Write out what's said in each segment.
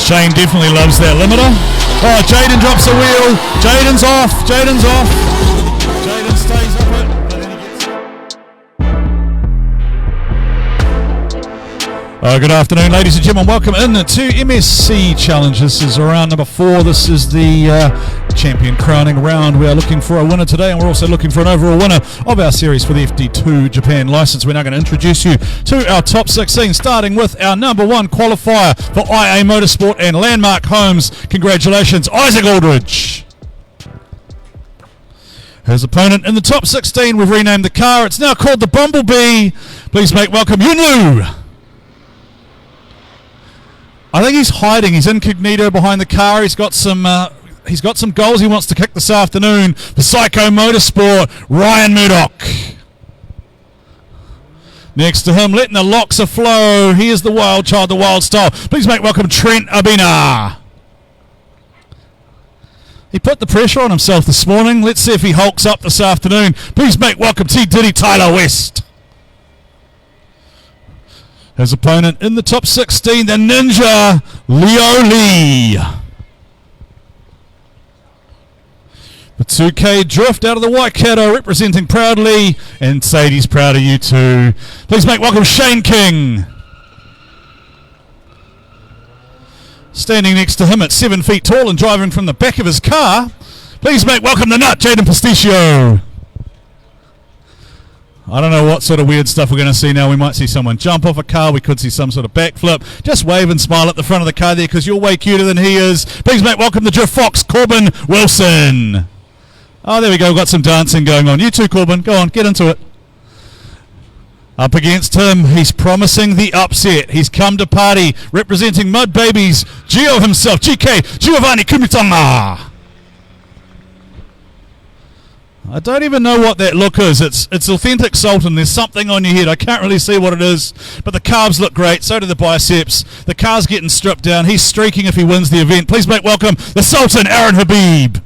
Shane definitely loves that limiter. Oh, Jaden drops the wheel. Jaden's off. Jaden stays up it. But then he gets... good afternoon, ladies and gentlemen. Welcome in to MSC Challenge. This is round number 4. This is the champion crowning round. We are looking for a winner today, and we're also looking for an overall winner of our series for the FD2 Japan license. We're now going to introduce you to our top 16, starting with our number 1 qualifier for IA Motorsport and Landmark Homes. Congratulations, Isaac Aldridge. His opponent in the top 16, we've renamed the car. It's now called the Bumblebee. Please make welcome Yunlu. I think he's hiding. He's incognito behind the car. He's got some goals he wants to kick this afternoon. The Psycho Motorsport, Ryan Murdoch. Next to him, letting the locks flow. He is the wild child, the wild style. Please make welcome Trent Abina. He put the pressure on himself this morning. Let's see if he hulks up this afternoon. Please make welcome T. Diddy Tyler West. His opponent in the top 16, the Ninja, Leo Lee. The 2K Drift out of the Waikato, representing proudly, and Sadie's proud of you too. Please make welcome Shane King. Standing next to him at 7 feet tall and driving from the back of his car, please make welcome the nut, Jaden Pasticcio. I don't know what sort of weird stuff we're going to see now. We might see someone jump off a car. We could see some sort of backflip. Just wave and smile at the front of the car there because you're way cuter than he is. Please make welcome the Drift Fox, Corbin Wilson. Oh, there we go. We've got some dancing going on. You too, Corbin. Go on, get into it. Up against him, he's promising the upset. He's come to party, representing Mud Babies, Gio himself, GK, Giovanni Kumitanga. I don't even know what that look is. It's authentic Sultan. There's something on your head. I can't really see what it is, but the calves look great. So do the biceps. The car's getting stripped down. He's streaking if he wins the event. Please make welcome the Sultan, Aaron Habib.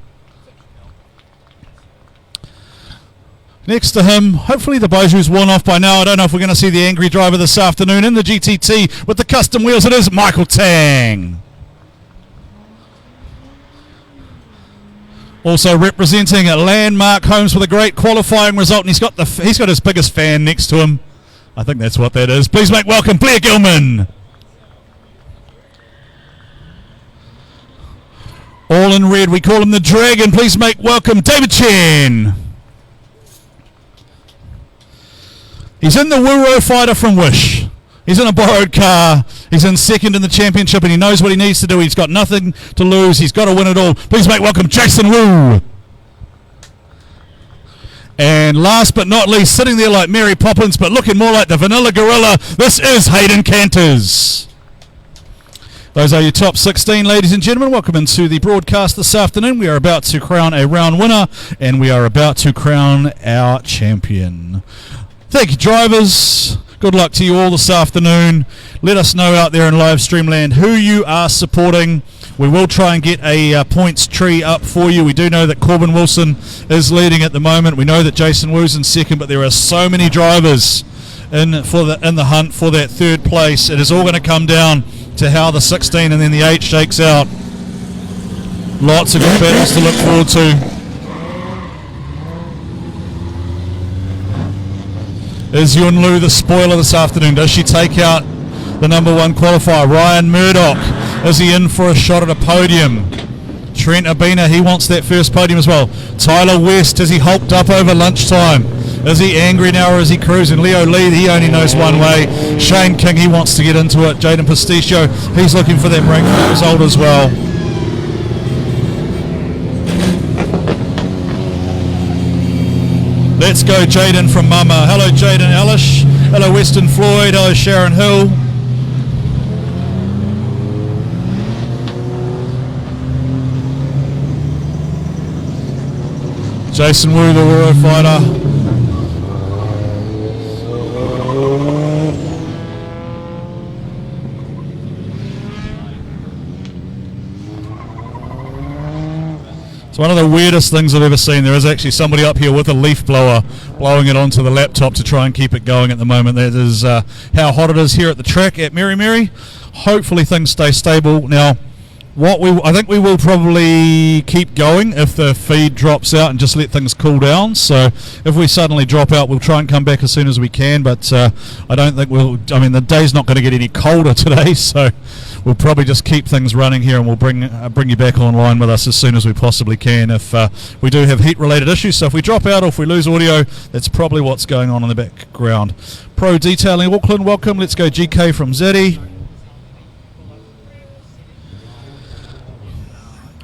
Next to him, hopefully the Boju's worn off by now. I don't know if we're going to see the angry driver this afternoon in the GTT with the custom wheels. It is Michael Tang. Also representing a Landmark Homes with a great qualifying result, and he's got his biggest fan next to him. I think that's what that is. Please make welcome Blair Gilman. All in red, we call him the Dragon. Please make welcome David Chen. He's in the Wuro fighter from Wish. He's in a borrowed car. He's in second in the championship, and he knows what he needs to do. He's got nothing to lose. He's got to win it all. Please make welcome Jason Wu. And last but not least, sitting there like Mary Poppins, but looking more like the Vanilla Gorilla, this is Hayden Canters. Those are your top 16, ladies and gentlemen. Welcome into the broadcast this afternoon. We are about to crown a round winner, and we are about to crown our champion. Thank you, drivers. Good luck to you all this afternoon. Let us know out there in live stream land who you are supporting. We will try and get a points tree up for you. We do know that Corbin Wilson is leading at the moment. We know that Jason Wu's in second, but there are so many drivers in the hunt for that third place. It is all going to come down to how the 16 and then the 8 shakes out. Lots of good battles to look forward to. Is Yunlu the spoiler this afternoon? Does she take out the number 1 qualifier? Ryan Murdoch, is he in for a shot at a podium? Trent Abina, he wants that first podium as well. Tyler West, is he hulked up over lunchtime? Is he angry now or is he cruising? Leo Lee, he only knows one way. Shane King, he wants to get into it. Jaden Pasticcio, he's looking for that breakthrough result as well. Let's go, Jaden from Mama. Hello, Jaden Ellish. Hello, Weston Floyd. Hello, Sharon Hill. Jason Wu, the Wuro fighter. One of the weirdest things I've ever seen. There is actually somebody up here with a leaf blower blowing it onto the laptop to try and keep it going at the moment. That is how hot it is here at the track at Meremere. Hopefully things stay stable. Now, I think we will probably keep going if the feed drops out and just let things cool down. So if we suddenly drop out, we'll try and come back as soon as we can. But I don't think the day's not going to get any colder today, so we'll probably just keep things running here, and we'll bring you back online with us as soon as we possibly can if we do have heat-related issues. So if we drop out or if we lose audio, that's probably what's going on in the background. Pro Detailing Auckland, welcome. Let's go GK from Zeddy.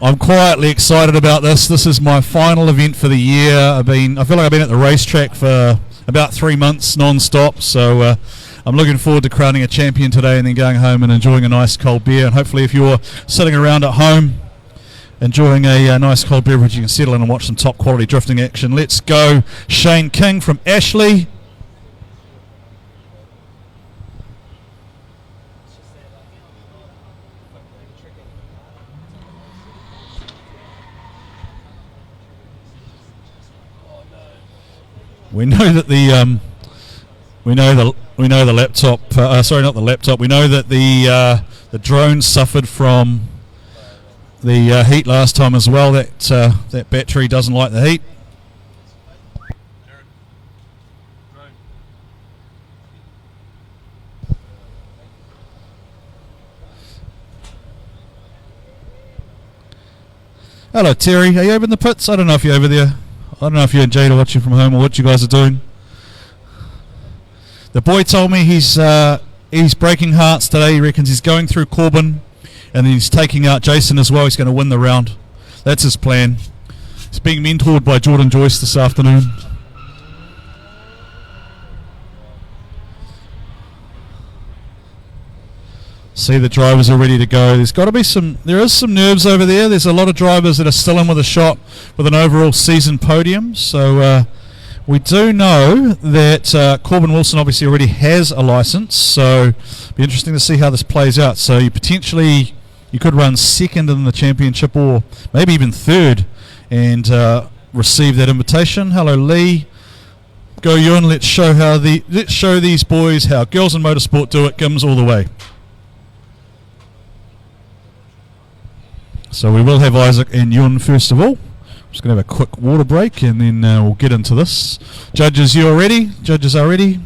I'm quietly excited about this. This is my final event for the year. I feel like I've been at the racetrack for about 3 months non-stop, so I'm looking forward to crowning a champion today and then going home and enjoying a nice cold beer. And hopefully if you're sitting around at home enjoying a nice cold beverage, you can settle in and watch some top quality drifting action. Let's go Shane King from Ashley. We know that we know the laptop. Sorry, not the laptop. We know that the drone suffered from the heat last time as well. That battery doesn't like the heat. Hello, Terry. Are you over in the pits? I don't know if you're over there. I don't know if you and Jade are watching from home or what you guys are doing. The boy told me he's breaking hearts today. He reckons he's going through Corbin and then he's taking out Jason as well. He's going to win the round. That's his plan. He's being mentored by Jordan Joyce this afternoon. See, the drivers are ready to go. There is some nerves over there. There's a lot of drivers that are still in with a shot with an overall season podium. So we do know that Corbin Wilson obviously already has a license. So it'll be interesting to see how this plays out. So you could run second in the championship or maybe even third and receive that invitation. Hello, Lee. Go Ewan. Let's show these boys how girls in motorsport do it. Gims all the way. So we will have Isaac and Yun first of all. I'm just going to have a quick water break and then we'll get into this. Judges, you are ready? Judges are ready?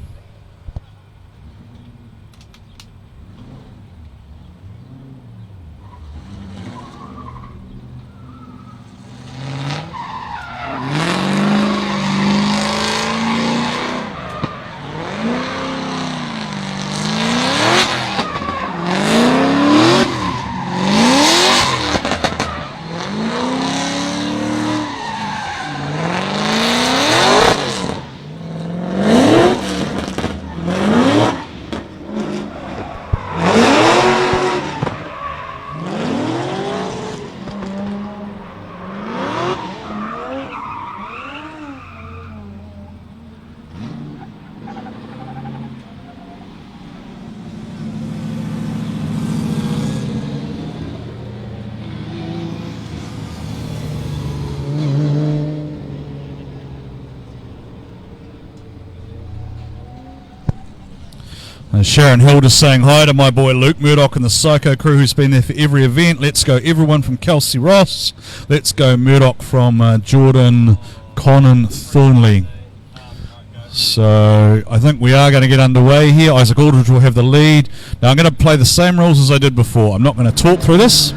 Sharon Hild is saying hi to my boy Luke Murdoch and the Psycho crew who's been there for every event. Let's go everyone from Kelsey Ross. Let's go Murdoch from Jordan Conan Thornley. So I think we are going to get underway here. Isaac Aldridge will have the lead. Now I'm going to play the same rules as I did before. I'm not going to talk through this.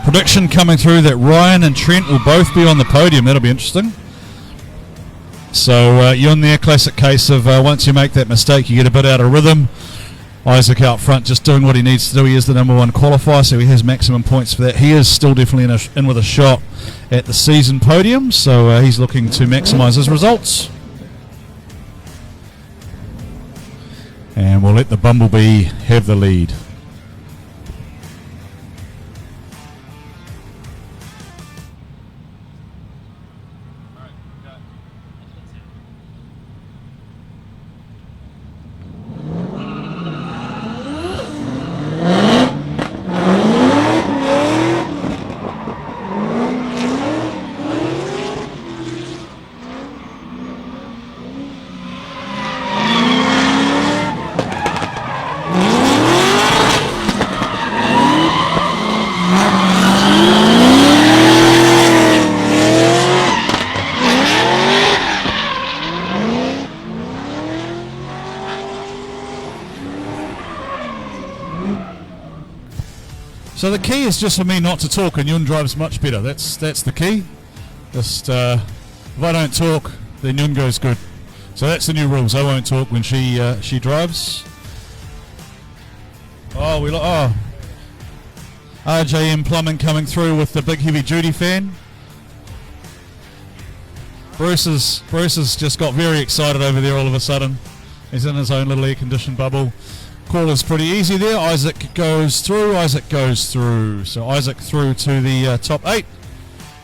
Prediction coming through that Ryan and Trent will both be on the podium. That'll be interesting. So you're in there, classic case of once you make that mistake, you get a bit out of rhythm. Isaac out front just doing what he needs to do. He is the number one qualifier, so he has maximum points for that. He is still definitely in with a shot at the season podium, so he's looking to maximise his results. We'll let the Bumblebee have the lead. So the key is just for me not to talk, and Yun drives much better. That's the key. Just if I don't talk, then Yun goes good. So that's the new rules. I won't talk when she drives. RJM Plumbing coming through with the big heavy duty fan. Bruce has just got very excited over there all of a sudden. He's in his own little air conditioned bubble. Call is pretty easy there. Isaac goes through. So Isaac through to the top 8.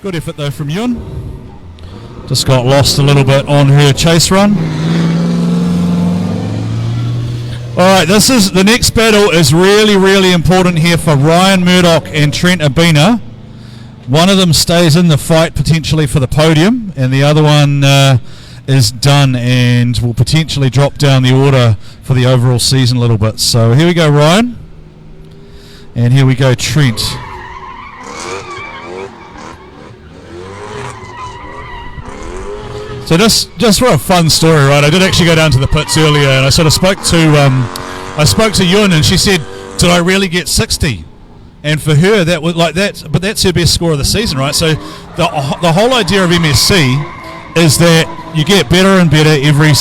Good effort though from Yun. Just got lost a little bit on her chase run. Alright, the next battle is really, really important here for Ryan Murdoch and Trent Abina. One of them stays in the fight potentially for the podium, and the other one is done and will potentially drop down the order for the overall season a little bit. So here we go, Ryan, and here we go, Trent. So just for a fun story, right? I did actually go down to the pits earlier, and I sort of spoke to Yun, and she said, "Did I really get 60?" And for her, that was like that, but that's her best score of the season, right? So the whole idea of MSC is that you get better and better every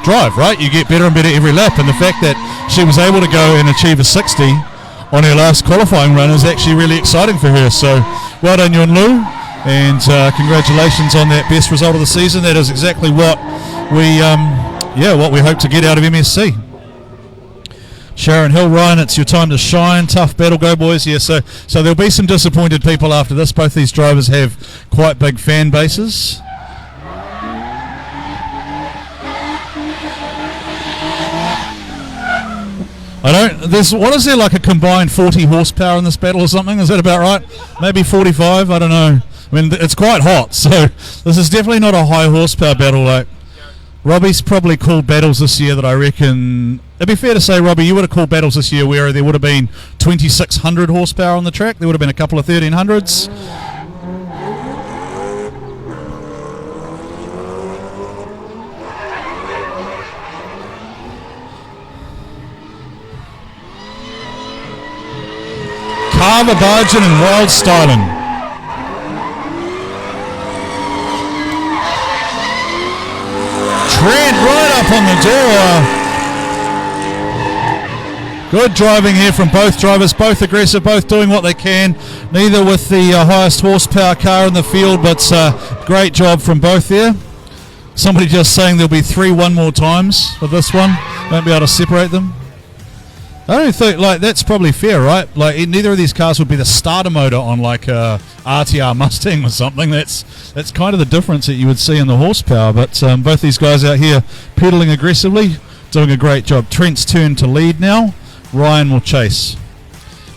drive, right? You get better and better every lap, and the fact that she was able to go and achieve a 60 on her last qualifying run is actually really exciting for her. So well done, Yun Lu, and congratulations on that best result of the season. That is exactly what we hope to get out of MSC. Sharon Hill, Ryan, it's your time to shine. Tough battle, go boys. Yeah, so there'll be some disappointed people after this. Both these drivers have quite big fan bases. What is there, like a combined 40 horsepower in this battle or something? Is that about right? Maybe 45, I don't know. I mean, it's quite hot, so this is definitely not a high horsepower battle. Like, Robbie's probably called battles this year that I reckon, it'd be fair to say, Robbie, you would have called battles this year where there would have been 2,600 horsepower on the track. There would have been a couple of 1,300s. Carver, Bargen and Wild Styling. Trent right up on the door. Good driving here from both drivers, both aggressive, both doing what they can. Neither with the highest horsepower car in the field, but great job from both there. Somebody just saying there'll be 3 one more times for this one. Won't be able to separate them. I don't think, like, that's probably fair, right? Like, neither of these cars would be the starter motor on, like, a RTR Mustang or something. That's kind of the difference that you would see in the horsepower. But both these guys out here pedaling aggressively, doing a great job. Trent's turn to lead now. Ryan will chase.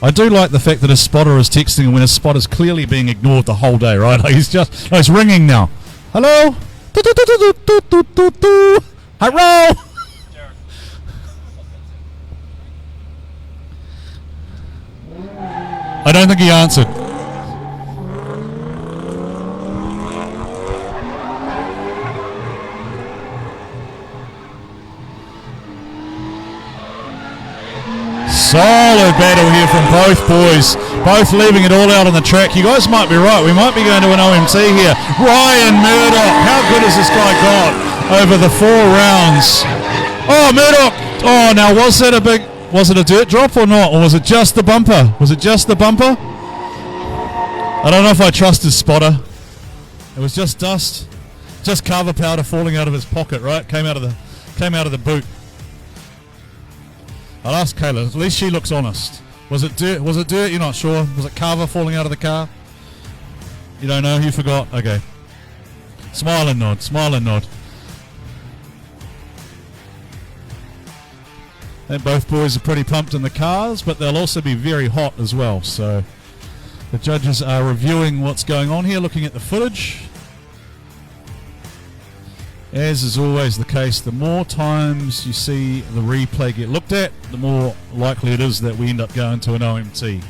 I do like the fact that his spotter is texting him when his spotter's clearly being ignored the whole day, right? Like, he's ringing now. Hello? Hello? I don't think he answered. Solid battle here from both boys. Both leaving it all out on the track. You guys might be right. We might be going to an OMT here. Ryan Murdoch. How good has this guy got over the 4 rounds? Oh, Murdoch. Oh, now was it a dirt drop or not? Or was it just the bumper? Was it just the bumper? I don't know if I trust his spotter. It was just dust. Just carver powder falling out of his pocket, right? Came out of the boot. I'll ask Kayla. At least she looks honest. Was it dirt? Was it dirt? You're not sure. Was it carver falling out of the car? You don't know? You forgot? Okay. Smile and nod. Smile and nod. And both boys are pretty pumped in the cars, but they'll also be very hot as well. So the judges are reviewing what's going on here, looking at the footage. As is always the case, the more times you see the replay get looked at, the more likely it is that we end up going to an OMT.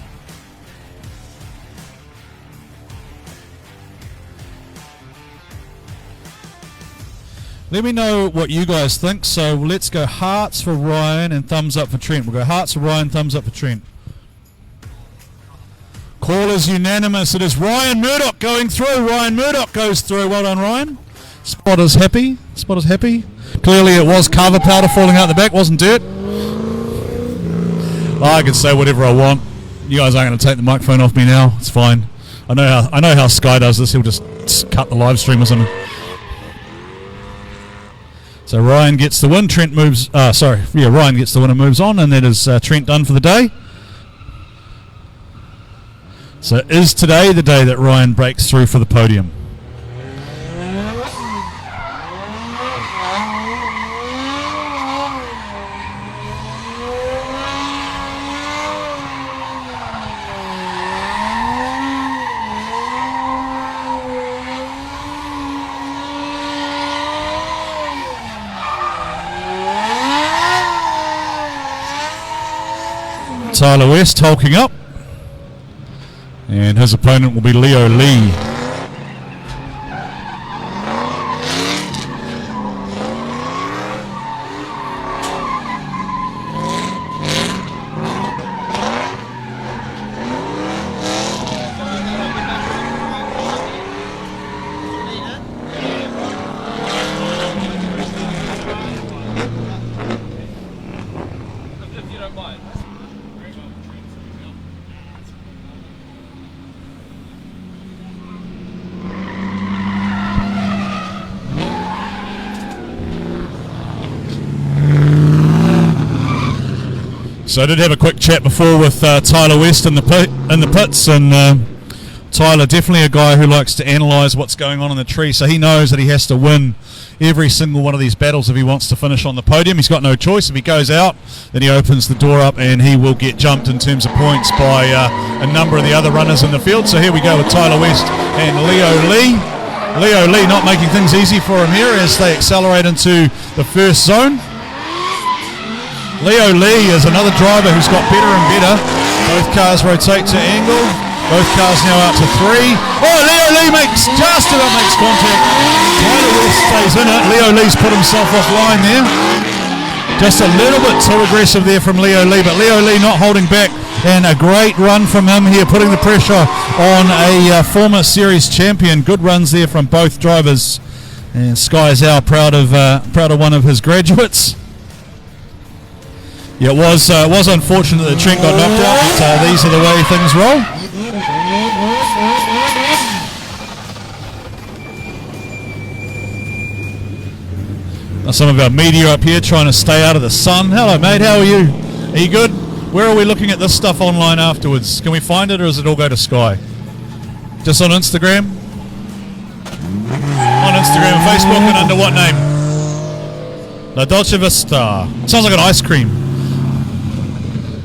Let me know what you guys think. So let's go hearts for Ryan and thumbs up for Trent. We'll go hearts for Ryan, thumbs up for Trent. Call is unanimous. It is Ryan Murdoch going through. Ryan Murdoch goes through. Well done, Ryan. Spotter's happy. Spotter's happy. Clearly it was carver powder falling out the back, wasn't dirt. I can say whatever I want. You guys aren't going to take the microphone off me now. It's fine. I know how Sky does this. He'll just cut the live stream or something. So Ryan gets the win. Trent moves. Ryan gets the win and moves on, and that is Trent done for the day. So is today the day that Ryan breaks through for the podium? Tyler West hulking up, and his opponent will be Leo Lee. So I did have a quick chat before with Tyler West in the pits, and Tyler definitely a guy who likes to analyse what's going on in the tree. So he knows that he has to win every single one of these battles if he wants to finish on the podium. He's got no choice. If he goes out, then he opens the door up and he will get jumped in terms of points by a number of the other runners in the field. So here we go with Tyler West and Leo Lee. Leo Lee not making things easy for him here as they accelerate into the first zone. Leo Lee is another driver who's got better and better. Both cars rotate to angle. Both cars now out to 3. Oh, Leo Lee just about makes contact. Tyler West stays in it. Leo Lee's put himself offline there. Just a little bit too aggressive there from Leo Lee, but Leo Lee not holding back. And a great run from him here, putting the pressure on a former series champion. Good runs there from both drivers. And Sky Zhao proud of one of his graduates. Yeah, it was unfortunate that Trent got knocked out, but these are the way things roll. Now some of our media up here trying to stay out of the sun. Hello, mate. How are you? Are you good? Where are we looking at this stuff online afterwards? Can we find it, or does it all go to Sky? Just on Instagram? On Instagram and Facebook, and under what name? La Dolce Vista. Sounds like an ice cream.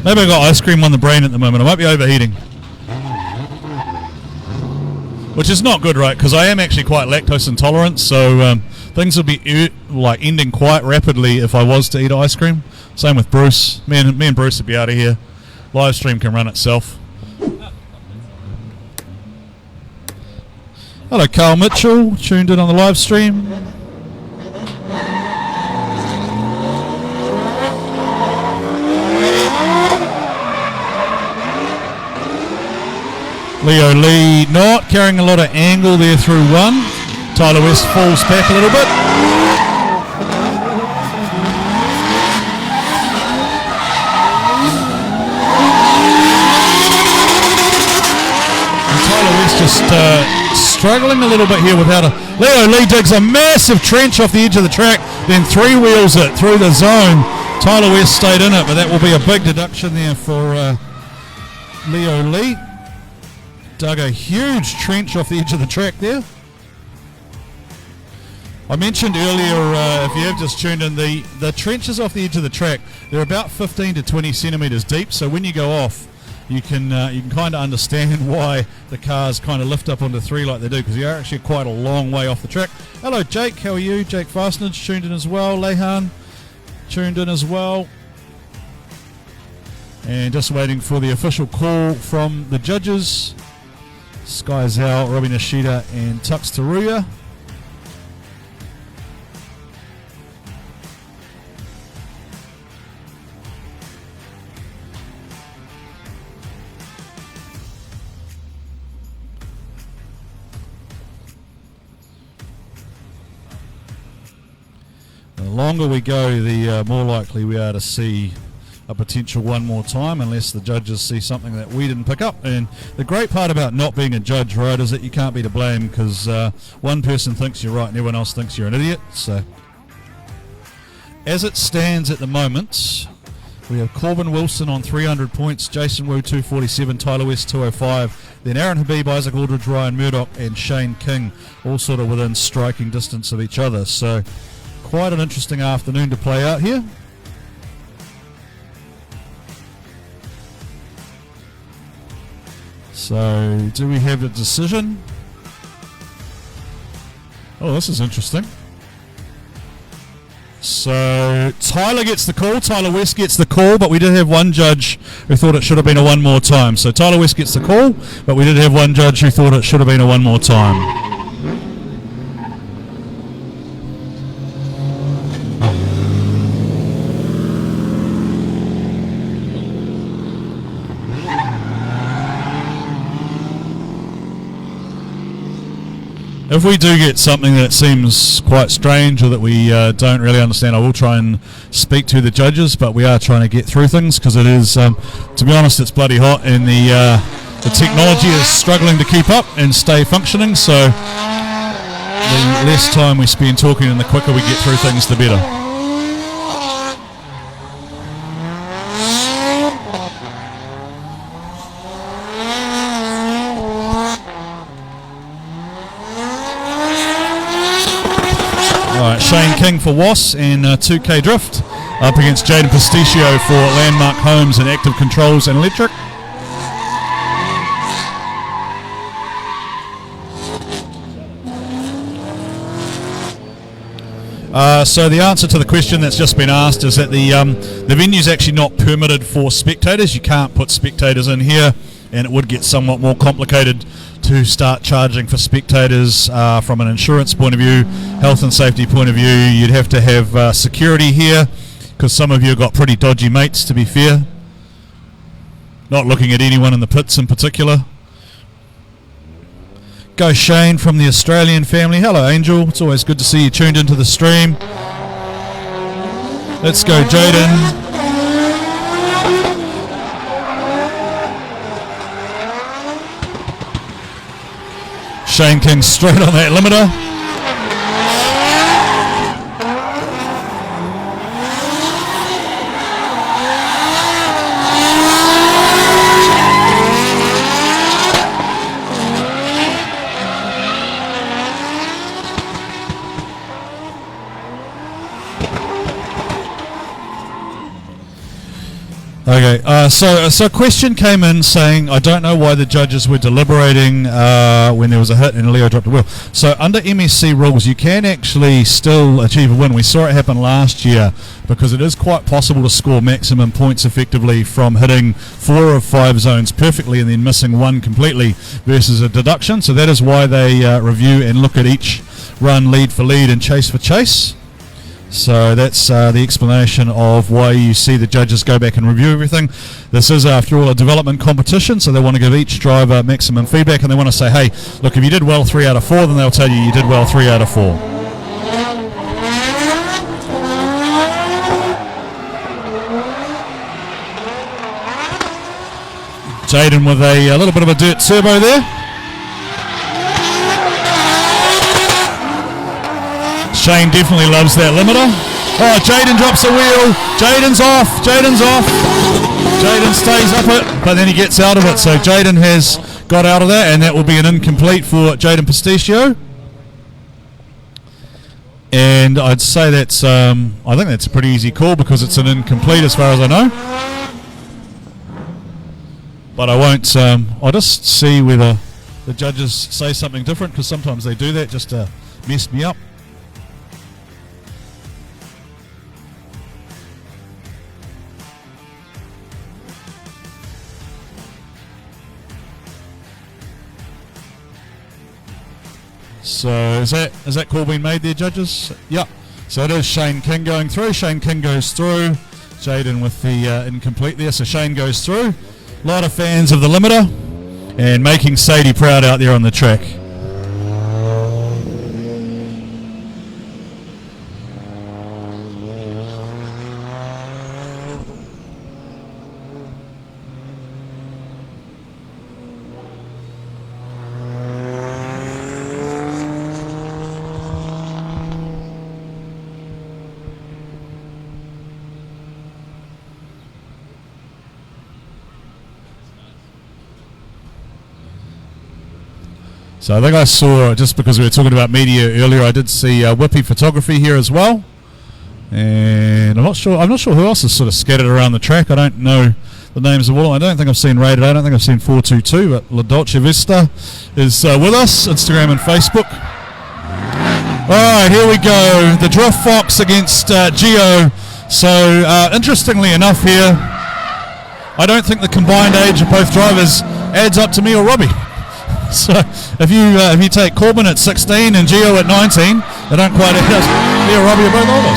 Maybe I've got ice cream on the brain at the moment. I might be overheating. Which is not good, right? Because I am actually quite lactose intolerant, so things would be ending quite rapidly if I was to eat ice cream. Same with Bruce. Me and Bruce would be out of here. Live stream can run itself. Hello, Carl Mitchell, tuned in on the live stream. Leo Lee not carrying a lot of angle there through 1. Tyler West falls back a little bit. And Tyler West just struggling a little bit here without a... Leo Lee digs a massive trench off the edge of the track, then 3 wheels it through the zone. Tyler West stayed in it, but that will be a big deduction there for Leo Lee. Dug a huge trench off the edge of the track there. I mentioned earlier, if you have just tuned in, the trenches off the edge of the track, they're about 15 to 20 centimetres deep, so when you go off, you can kind of understand why the cars kind of lift up onto 3 like they do, because you're actually quite a long way off the track. Hello Jake, how are you? Jake Fastenage tuned in as well. Lehan tuned in as well. And just waiting for the official call from the judges. Sky Zhao, Robbie Nishida and Tux Taruya. The longer we go, the more likely we are to see a potential one more time, unless the judges see something that we didn't pick up. And the great part about not being a judge, right, is that you can't be to blame, because one person thinks you're right and everyone else thinks you're an idiot. So as it stands at the moment, we have Corbin Wilson on 300 points, Jason Wu 247, Tyler West 205, then Aaron Habib, Isaac Aldridge, Ryan Murdoch and Shane King all sort of within striking distance of each other. So quite an interesting afternoon to play out here. So, do we have a decision? Oh, this is interesting. So, Tyler gets the call, Tyler West gets the call, but we did have one judge who thought it should have been a one more time. So, Tyler West gets the call, but we did have one judge who thought it should have been a one more time. If we do get something that seems quite strange or that we don't really understand, I will try and speak to the judges, but we are trying to get through things, because it is, to be honest, it's bloody hot, and the technology is struggling to keep up and stay functioning, so the less time we spend talking and the quicker we get through things, the better. Shane King for WAS and 2K Drift up against Jaden Pasticcio for Landmark Homes and Active Controls and Electric. So the answer to the question that's just been asked is that the venue is actually not permitted for spectators. You can't put spectators in here, and it would get somewhat more complicated to start charging for spectators from an insurance point of view, health and safety point of view. You'd have to have security here, because some of you have got pretty dodgy mates, to be fair. Not looking at anyone in the pits in particular. Go Shane from the Australian family. Hello Angel, it's always good to see you tuned into the stream. Let's go Jaden. Shane King straight on that limiter. Okay, so a question came in saying, I don't know why the judges were deliberating when there was a hit and Leo dropped a wheel. So under MSC rules, you can actually still achieve a win. We saw it happen last year, because it is quite possible to score maximum points effectively from hitting 4 of 5 zones perfectly and then missing one completely versus a deduction. So that is why they review and look at each run lead for lead and chase for chase. So that's the explanation of why you see the judges go back and review everything. This is, after all, a development competition, so they want to give each driver maximum feedback, and they want to say, hey, look, if you did well 3 out of 4, then they'll tell you did well 3 out of 4. Jaden with a little bit of a dirt turbo there. Shane definitely loves that limiter. Oh, Jaden drops the wheel. Jaden's off. Jaden stays up it, but then he gets out of it. So Jaden has got out of that, and that will be an incomplete for Jaden Pasticcio. And I'd say that's, I think that's a pretty easy call because it's an incomplete as far as I know. But I won't, I'll just see whether the judges say something different, because sometimes they do that just to mess me up. So is that call being made there, judges? Yeah. So it is Shane King going through. Shane King goes through. Jaden with the incomplete there. So Shane goes through. A lot of fans of the limiter and making Sadie proud out there on the track. So I think I saw, just because we were talking about media earlier, I did see Whippy Photography here as well. And I'm not sure who else is sort of scattered around the track. I don't know the names of all. I don't think I've seen Rated. I don't think I've seen 422, but La Dolce Vista is with us, Instagram and Facebook. Alright, here we go. The Drift Fox against Gio. So interestingly enough here, I don't think the combined age of both drivers adds up to me or Robbie. So if you take Corbin at 16 and Gio at 19, they don't quite add up. Me or Robbie are both older.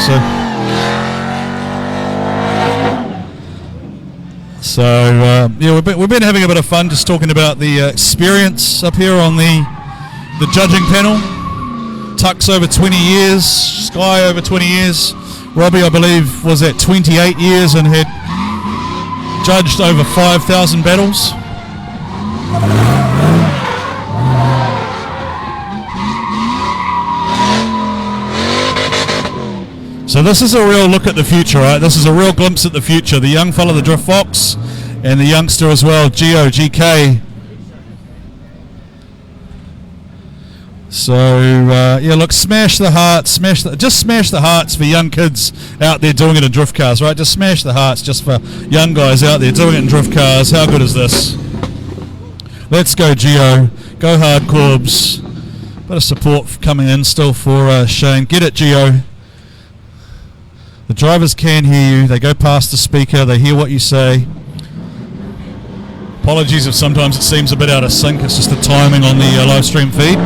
So yeah, we've been having a bit of fun just talking about the experience up here on the judging panel. Tuck's over 20 years, Sky over 20 years. Robbie, I believe, was at 28 years and had judged over 5,000 battles. So this is a real look at the future, right? This is a real glimpse at the future. The young fella, the Drift Fox, and the youngster as well, Gio, GK. So yeah, look, smash the hearts, just smash the hearts for young kids out there doing it in drift cars, right? Just smash the hearts just for young guys out there doing it in drift cars. How good is this? Let's go, Gio. Go hard, Corbs. Bit of support coming in still for Shane. Get it, Gio. The drivers can hear you. They go past the speaker. They hear what you say. Apologies if sometimes it seems a bit out of sync. It's just the timing on the live stream feed.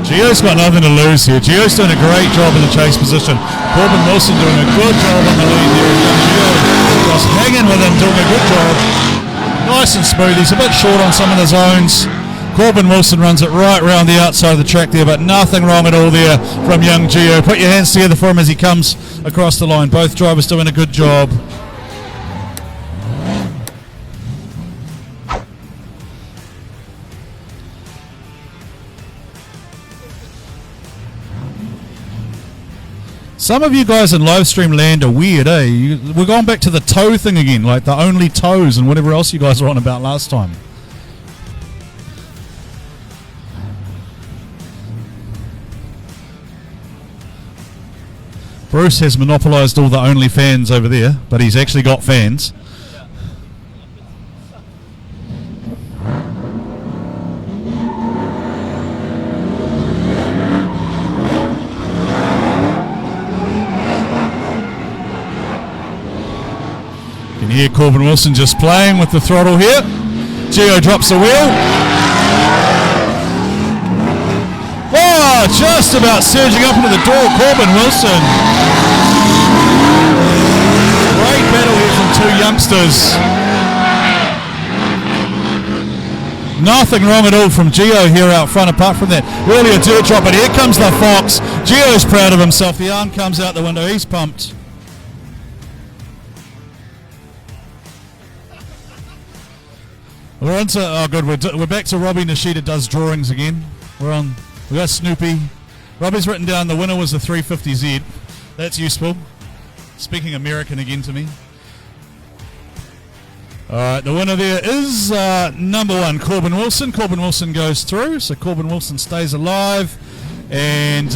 Gio's got nothing to lose here. Gio's doing a great job in the chase position. Corbin Wilson doing a good job on the lead there. Gio just hanging with him, doing a good job. Nice and smooth. He's a bit short on some of the zones. Corbin Wilson runs it right round the outside of the track there, but nothing wrong at all there from young Gio. Put your hands together for him as he comes across the line. Both drivers doing a good job. Some of you guys in livestream land are weird, eh? We're going back to the toe thing again, like the only toes and whatever else you guys were on about last time. Bruce has monopolised all the OnlyFans over there, but he's actually got fans. You can hear Corbin Wilson just playing with the throttle here. Gio drops the wheel. Oh, just about surging up into the door, Corbin Wilson. Great battle here from two youngsters. Nothing wrong at all from Gio here out front, apart from that earlier dirt drop. But here comes the Fox. Gio's proud of himself. The arm comes out the window. He's pumped. We're into, oh good, we're back to Robbie Nishida does drawings again. We got Snoopy. Robbie's written down the winner was the 350Z. That's useful. Speaking American again to me. Alright, the winner there is number 1, Corbin Wilson. Corbin Wilson goes through, so Corbin Wilson stays alive. And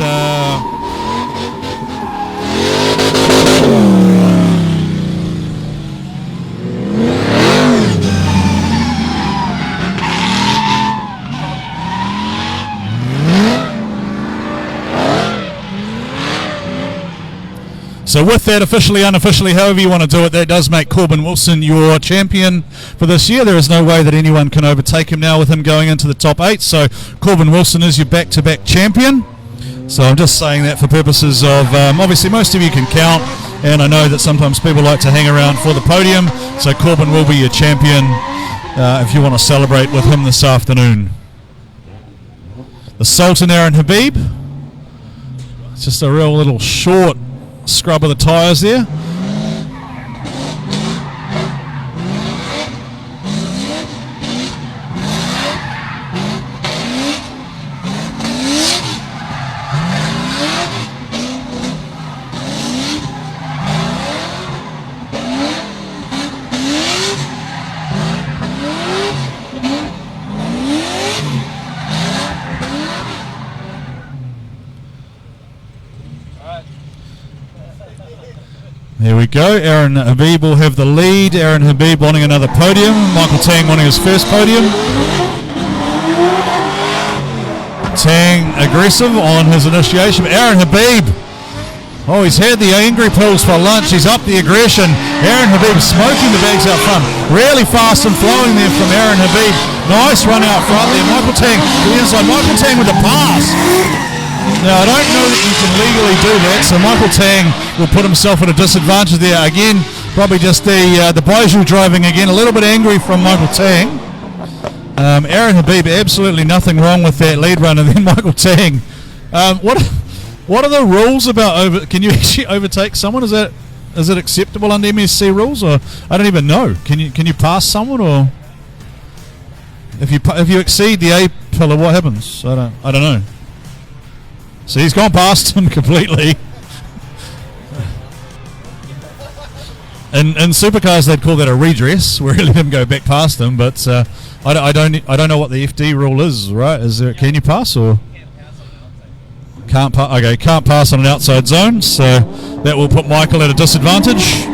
so with that, officially, unofficially, however you want to do it, that does make Corbin Wilson your champion for this year. There is no way that anyone can overtake him now with him going into the top 8. So Corbin Wilson is your back-to-back champion. So I'm just saying that for purposes of, obviously most of you can count, and I know that sometimes people like to hang around for the podium. So Corbin will be your champion if you want to celebrate with him this afternoon. The Sultan Aaron Habib. It's just a real little short scrub of the tyres there. There we go. Aaron Habib will have the lead. Aaron Habib wanting another podium. Michael Tang wanting his first podium. Tang aggressive on his initiation. Aaron Habib. Oh, he's had the angry pills for lunch. He's up the aggression. Aaron Habib smoking the bags out front. Really fast and flowing there from Aaron Habib. Nice run out front there. Michael Tang to the inside. Michael Tang with the pass. Now, I don't know that you can legally do that, so Michael Tang will put himself at a disadvantage there. Again, probably just the Baiju driving again, a little bit angry from Michael Tang. Aaron Habib, absolutely nothing wrong with that lead run, and then Michael Tang. What are the rules about can you actually overtake someone? Is it acceptable under MSC rules, or I don't even know. Can you pass someone, or if you exceed the A pillar, what happens? I don't know. So he's gone past him completely. In supercars, they'd call that a redress, where he let him go back past him. But I don't know what the FD rule is. Right? Can you pass or can't pass? Okay, can't pass on an outside zone. So that will put Michael at a disadvantage.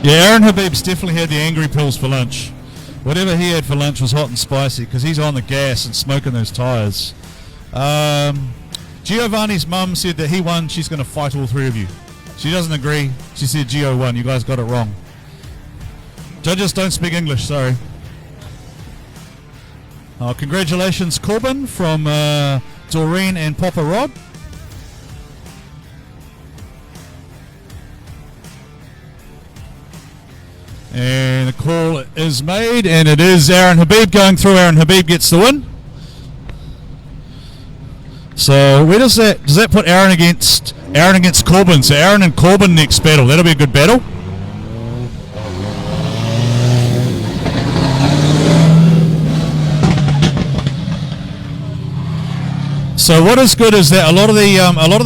Yeah, Aaron Habib's definitely had the angry pills for lunch. Whatever he had for lunch was hot and spicy because he's on the gas and smoking those tyres. Giovanni's mum said that he won. She's going to fight all three of you. She doesn't agree. She said Gio won. You guys got it wrong. Judges don't speak English, sorry. Congratulations, Corbin, from Doreen and Papa Rob. And the call is made, and it is Aaron Habib going through. Aaron Habib gets the win. So where does that put Aaron against Corbin? So Aaron and Corbin next battle. That'll be a good battle. So what is good is that a lot of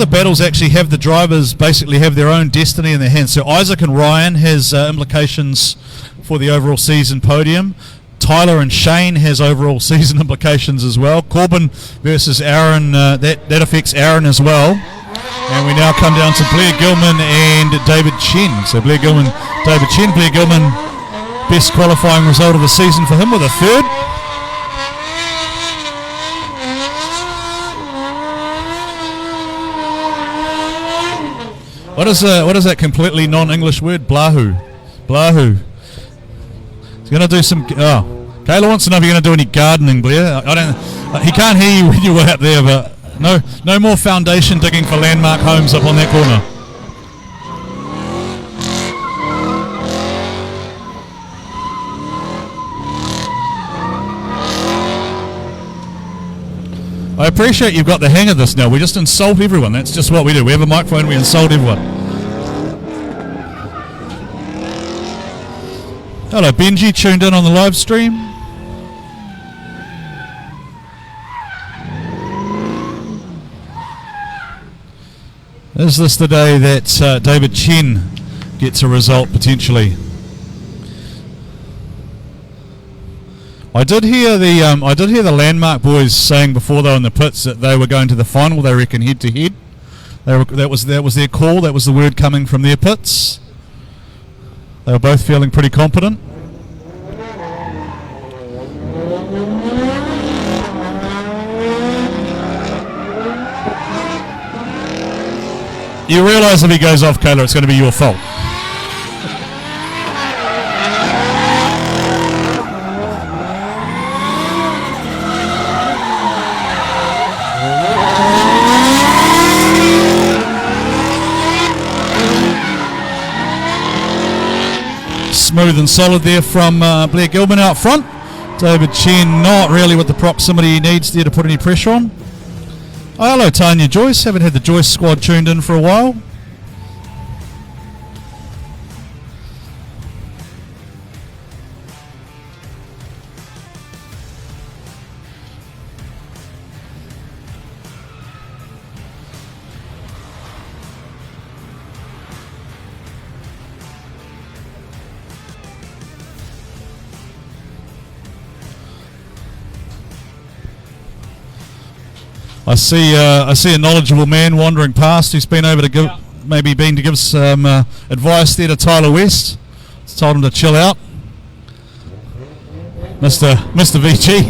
the battles actually have the drivers basically have their own destiny in their hands. So Isaac and Ryan has implications for the overall season podium. Tyler and Shane has overall season implications as well. Corbin versus Aaron, that affects Aaron as well. And we now come down to Blair Gilman and David Chen. So Blair Gilman, David Chen. Blair Gilman, best qualifying result of the season for him with a third. What is that completely non-English word? Blahu. He's going to do some... Kayla wants to know if you're going to do any gardening, Blair. I don't. He can't hear you when you were out there, but no more foundation digging for landmark homes up on that corner. I appreciate you've got the hang of this now. We just insult everyone. That's just what we do. We have a microphone, we insult everyone. Hello, Benji, tuned in on the live stream. Is this the day that David Chen gets a result potentially? I did hear the Landmark boys saying before they were in the pits that they were going to the final. They reckon head to head. That was their call. That was the word coming from their pits. They were both feeling pretty competent. You realise if he goes off, Kayla, it's going to be your fault. Smooth and solid there from Blair Gilman out front. David Chen not really with the proximity he needs there to put any pressure on. Oh, hello Tanya Joyce, haven't had the Joyce squad tuned in for a while. I see a knowledgeable man wandering past who's been over to give some advice there to Tyler West. It's told him to chill out. Mr. VG.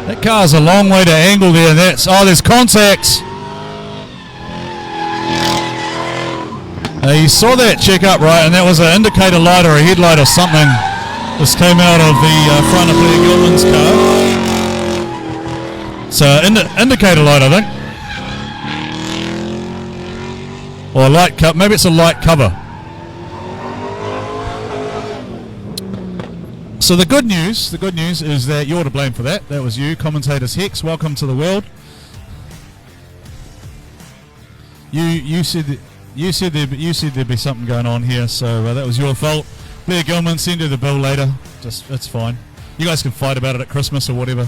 That car's a long way to angle there, and there's contact. You saw that check up, right, and that was an indicator light or a headlight or something. This came out of the front of Blair Gilman's car. It's an indicator light, I think. Or a light cover. Maybe it's a light cover. So the good news is that you're to blame for that. That was you, commentators Hex. Welcome to the world. You said there'd be something going on here, so that was your fault. Blair Gilman, send you the bill later. It's fine. You guys can fight about it at Christmas or whatever.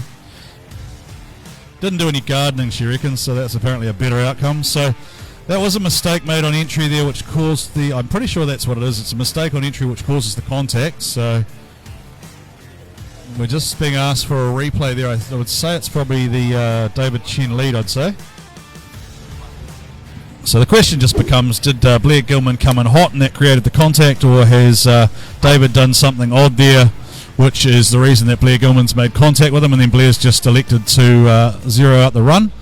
Didn't do any gardening, she reckons, so that's apparently a better outcome. So that was a mistake made on entry there, which caused the. I'm pretty sure that's what it is. It's a mistake on entry which causes the contact. So we're just being asked for a replay there. I would say it's probably the David Chen lead. I'd say. So the question just becomes, did Blair Gilman come in hot and that created the contact, or has David done something odd there, which is the reason that Blair Gilman's made contact with him, and then Blair's just elected to zero out the run.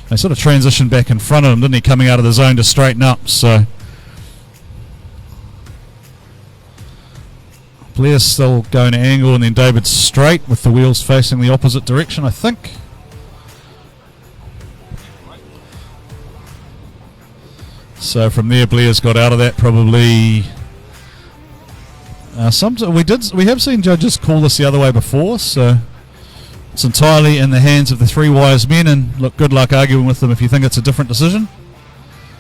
They sort of transitioned back in front of him, didn't he, coming out of the zone to straighten up. So Blair's still going to angle, and then David's straight with the wheels facing the opposite direction, I think. So from there, Blair's got out of that probably. We have seen judges call this the other way before, so it's entirely in the hands of the three wise men. And look, good luck arguing with them if you think it's a different decision.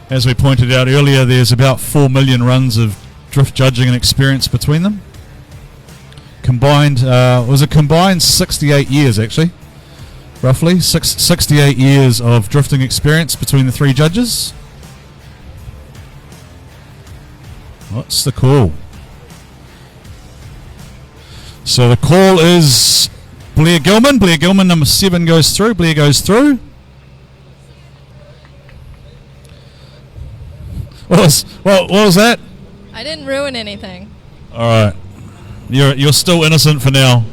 As we pointed out earlier, there's about 4 million runs of drift judging and experience between them. Combined, it was a combined 68 years actually, roughly 68 years of drifting experience between the three judges. What's the call? So the call is Blair Gilman. Blair Gilman, number 7, goes through. Blair goes through. What was that? I didn't ruin anything. All right. You're still innocent for now.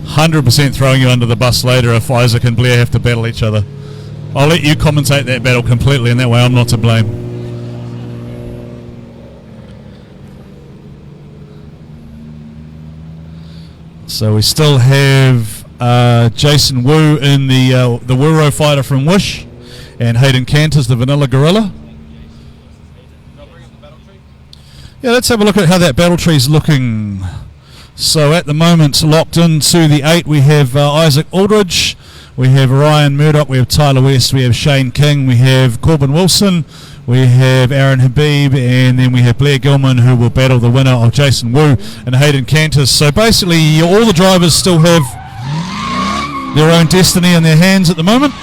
100% throwing you under the bus later if Isaac and Blair have to battle each other. I'll let you commentate that battle completely, and that way I'm not to blame. So we still have Jason Wu in the Wuro fighter from Wish, and Hayden Canters, the Vanilla Gorilla. Yeah, let's have a look at how that battle tree's looking. So at the moment, locked into the 8, we have Isaac Aldridge, we have Ryan Murdoch, we have Tyler West, we have Shane King, we have Corbin Wilson, we have Aaron Habib, and then we have Blair Gilman, who will battle the winner of Jason Wu and Hayden Canters. So basically, all the drivers still have their own destiny in their hands at the moment.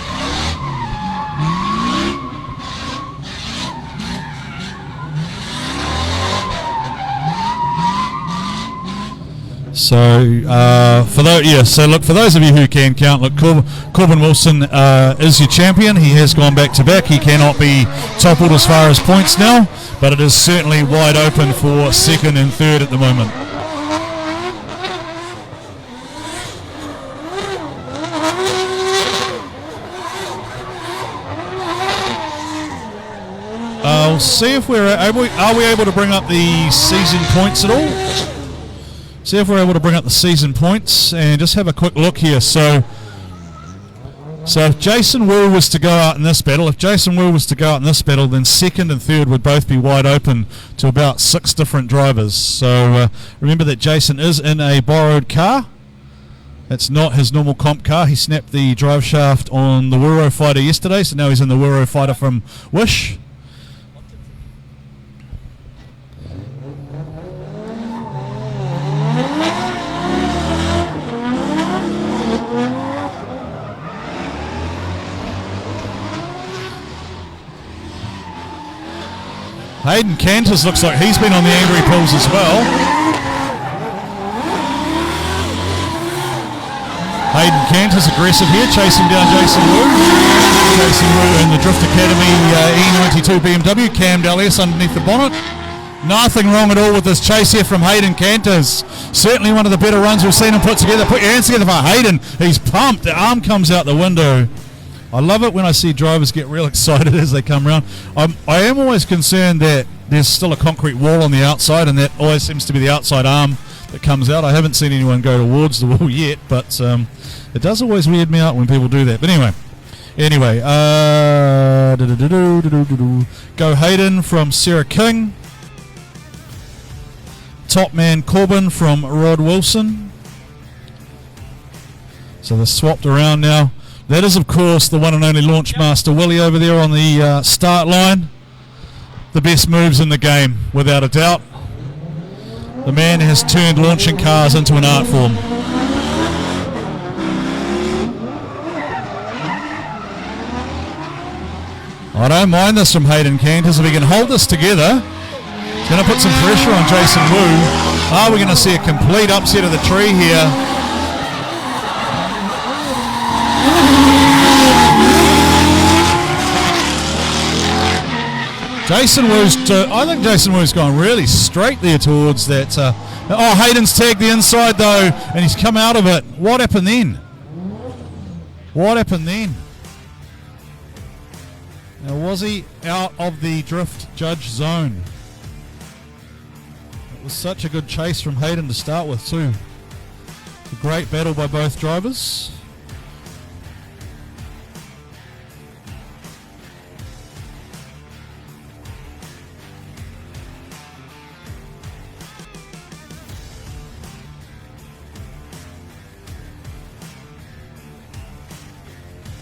So for those of you who can count, look, Corbin Wilson is your champion. He has gone back to back. He cannot be toppled as far as points now, but it is certainly wide open for second and third at the moment. I'll see if are we able to bring up the season points at all. See if we're able to bring up the season points and just have a quick look here. So if Jason Wu was to go out in this battle, then second and third would both be wide open to about 6 different drivers. So remember that Jason is in a borrowed car. It's not his normal comp car. He snapped the drive shaft on the Wuro fighter yesterday, so now he's in the Wuro fighter from Wish. Hayden Canters looks like he's been on the angry pills as well. Hayden Canters aggressive here, chasing down Jason Wu. Jason Wu in the Drift Academy E92 BMW, cammed LS underneath the bonnet. Nothing wrong at all with this chase here from Hayden Canters. Certainly one of the better runs we've seen him put together. Put your hands together for Hayden. He's pumped. The arm comes out the window. I love it when I see drivers get real excited as they come around. I am always concerned that there's still a concrete wall on the outside, and that always seems to be the outside arm that comes out. I haven't seen anyone go towards the wall yet, but it does always weird me out when people do that. But anyway, go Hayden from Sarah King. Top man Corbin from Rod Wilson. So they're swapped around now. That is, of course, the one and only Launchmaster Willie over there on the start line. The best moves in the game, without a doubt. The man has turned launching cars into an art form. I don't mind this from Hayden Canters. If he can hold this together, he's going to put some pressure on Jason Wu. Are we going to see a complete upset of the tree here? I think Jason Wu's gone really straight there towards that. Hayden's tagged the inside though, and he's come out of it. What happened then? Now, was he out of the drift judge zone? It was such a good chase from Hayden to start with too. A great battle by both drivers.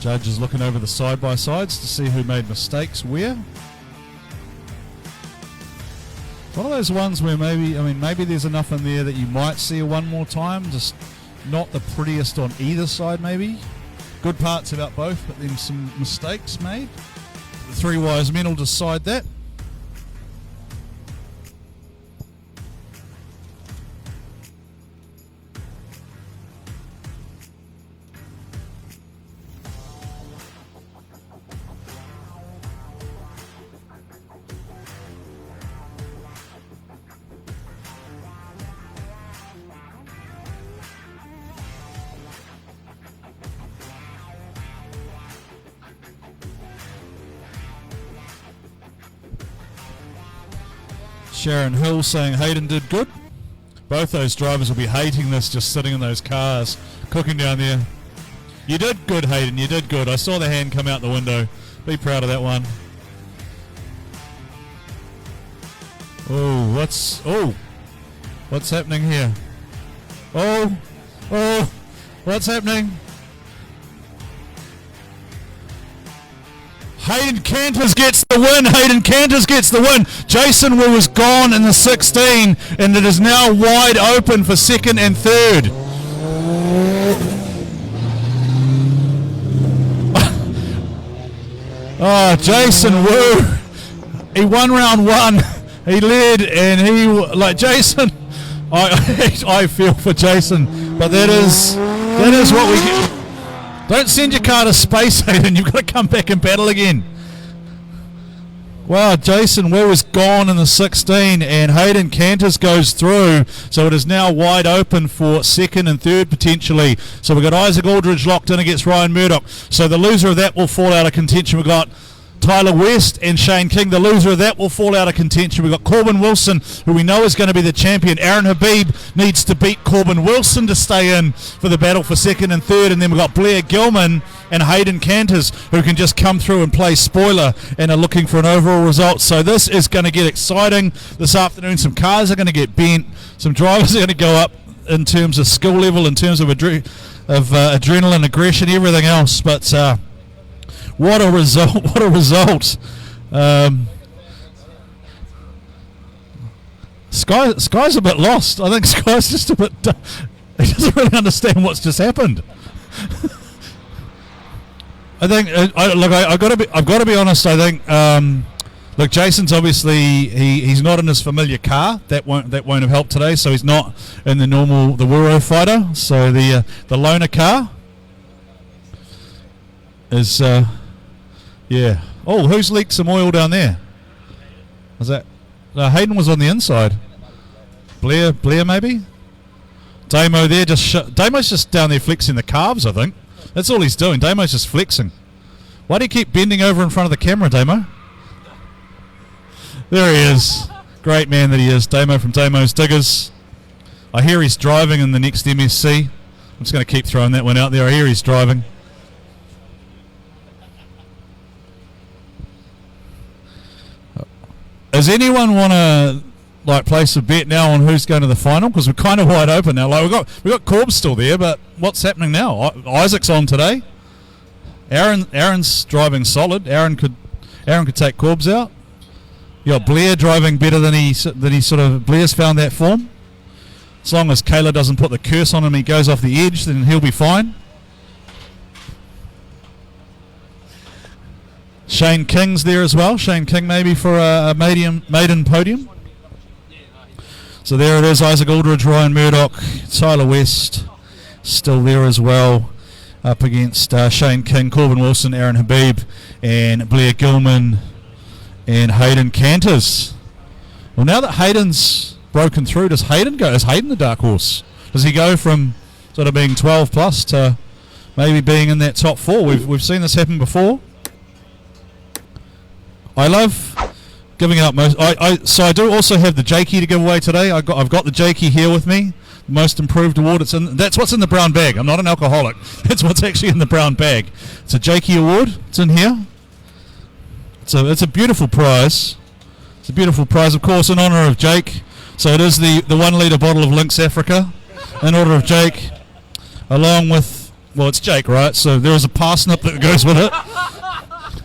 Judge is looking over the side-by-sides to see who made mistakes where. It's one of those ones where maybe there's enough in there that you might see it one more time, just not the prettiest on either side maybe. Good parts about both, but then some mistakes made. The three wise men will decide that. Sharon Hill saying Hayden did good. Both those drivers will be hating this, just sitting in those cars, cooking down there. You did good, Hayden, you did good. I saw the hand come out the window. Be proud of that one. Oh, what's happening here? Oh, what's happening? Hayden Canters gets the win. Hayden Canters gets the win. Jason Wu was gone in the 16, and it is now wide open for second and third. Oh, Jason Wu. He won round one. He led, and Jason. I feel for Jason, but that is what we get. Don't send your car to space, Hayden. You've got to come back and battle again. Wow, Jason Wu is gone in the 16, and Hayden Canters goes through. So it is now wide open for second and third potentially. So we've got Isaac Aldridge locked in against Ryan Murdoch. So the loser of that will fall out of contention. We've got Tyler West and Shane King. The loser of that will fall out of contention. We've got Corbin Wilson, who we know is going to be the champion. Aaron Habib needs to beat Corbin Wilson to stay in for the battle for second and third. And then we've got Blair Gilman and Hayden Canters, who can just come through and play spoiler and are looking for an overall result. So this is going to get exciting this afternoon. Some cars are going to get bent. Some drivers are going to go up in terms of skill level, in terms of adrenaline, aggression, everything else. But what a result! What a result! Sky's a bit lost. I think Sky's just a bit. He doesn't really understand what's just happened. I think. I've got to be honest. I think. Look, Jason's obviously he's not in his familiar car. That won't have helped today. So he's not in the Wuro fighter. So the loaner car is. Yeah. Oh, who's leaked some oil down there? Was that? Hayden was on the inside. Blair maybe? Damo there Damo's just down there flexing the calves, I think. That's all he's doing. Damo's just flexing. Why do you keep bending over in front of the camera, Damo? There he is. Great man that he is. Damo from Damo's Diggers. I hear he's driving in the next MSC. I'm just going to keep throwing that one out there. I hear he's driving. Does anyone want to place a bet now on who's going to the final? Because we're kind of wide open now. We've got Corb still there, but what's happening now? Isaac's on today. Aaron's driving solid. Aaron could take Corbs out. You got Blair driving better than he sort of. Blair's found that form. As long as Kayla doesn't put the curse on him, he goes off the edge, then he'll be fine. Shane King's there as well. Shane King maybe for a maiden podium. So there it is. Isaac Aldridge, Ryan Murdoch, Tyler West still there as well, up against Shane King, Corbin Wilson, Aaron Habib, and Blair Gilman and Hayden Canters. Well, now that Hayden's broken through, does Hayden go? Is Hayden the dark horse? Does he go from sort of being 12 plus to maybe being in that top four? We've seen this happen before. I love giving out most. So I do also have the Jakey to give away today. I've got the Jakey here with me, most improved award. That's what's in the brown bag. I'm not an alcoholic. That's what's actually in the brown bag. It's a Jakey award. It's in here. It's a beautiful prize. It's a beautiful prize, of course, in honour of Jake. So it is the 1 litre bottle of Lynx Africa, in honour of Jake, along with it's Jake, right? So there is a parsnip that goes with it.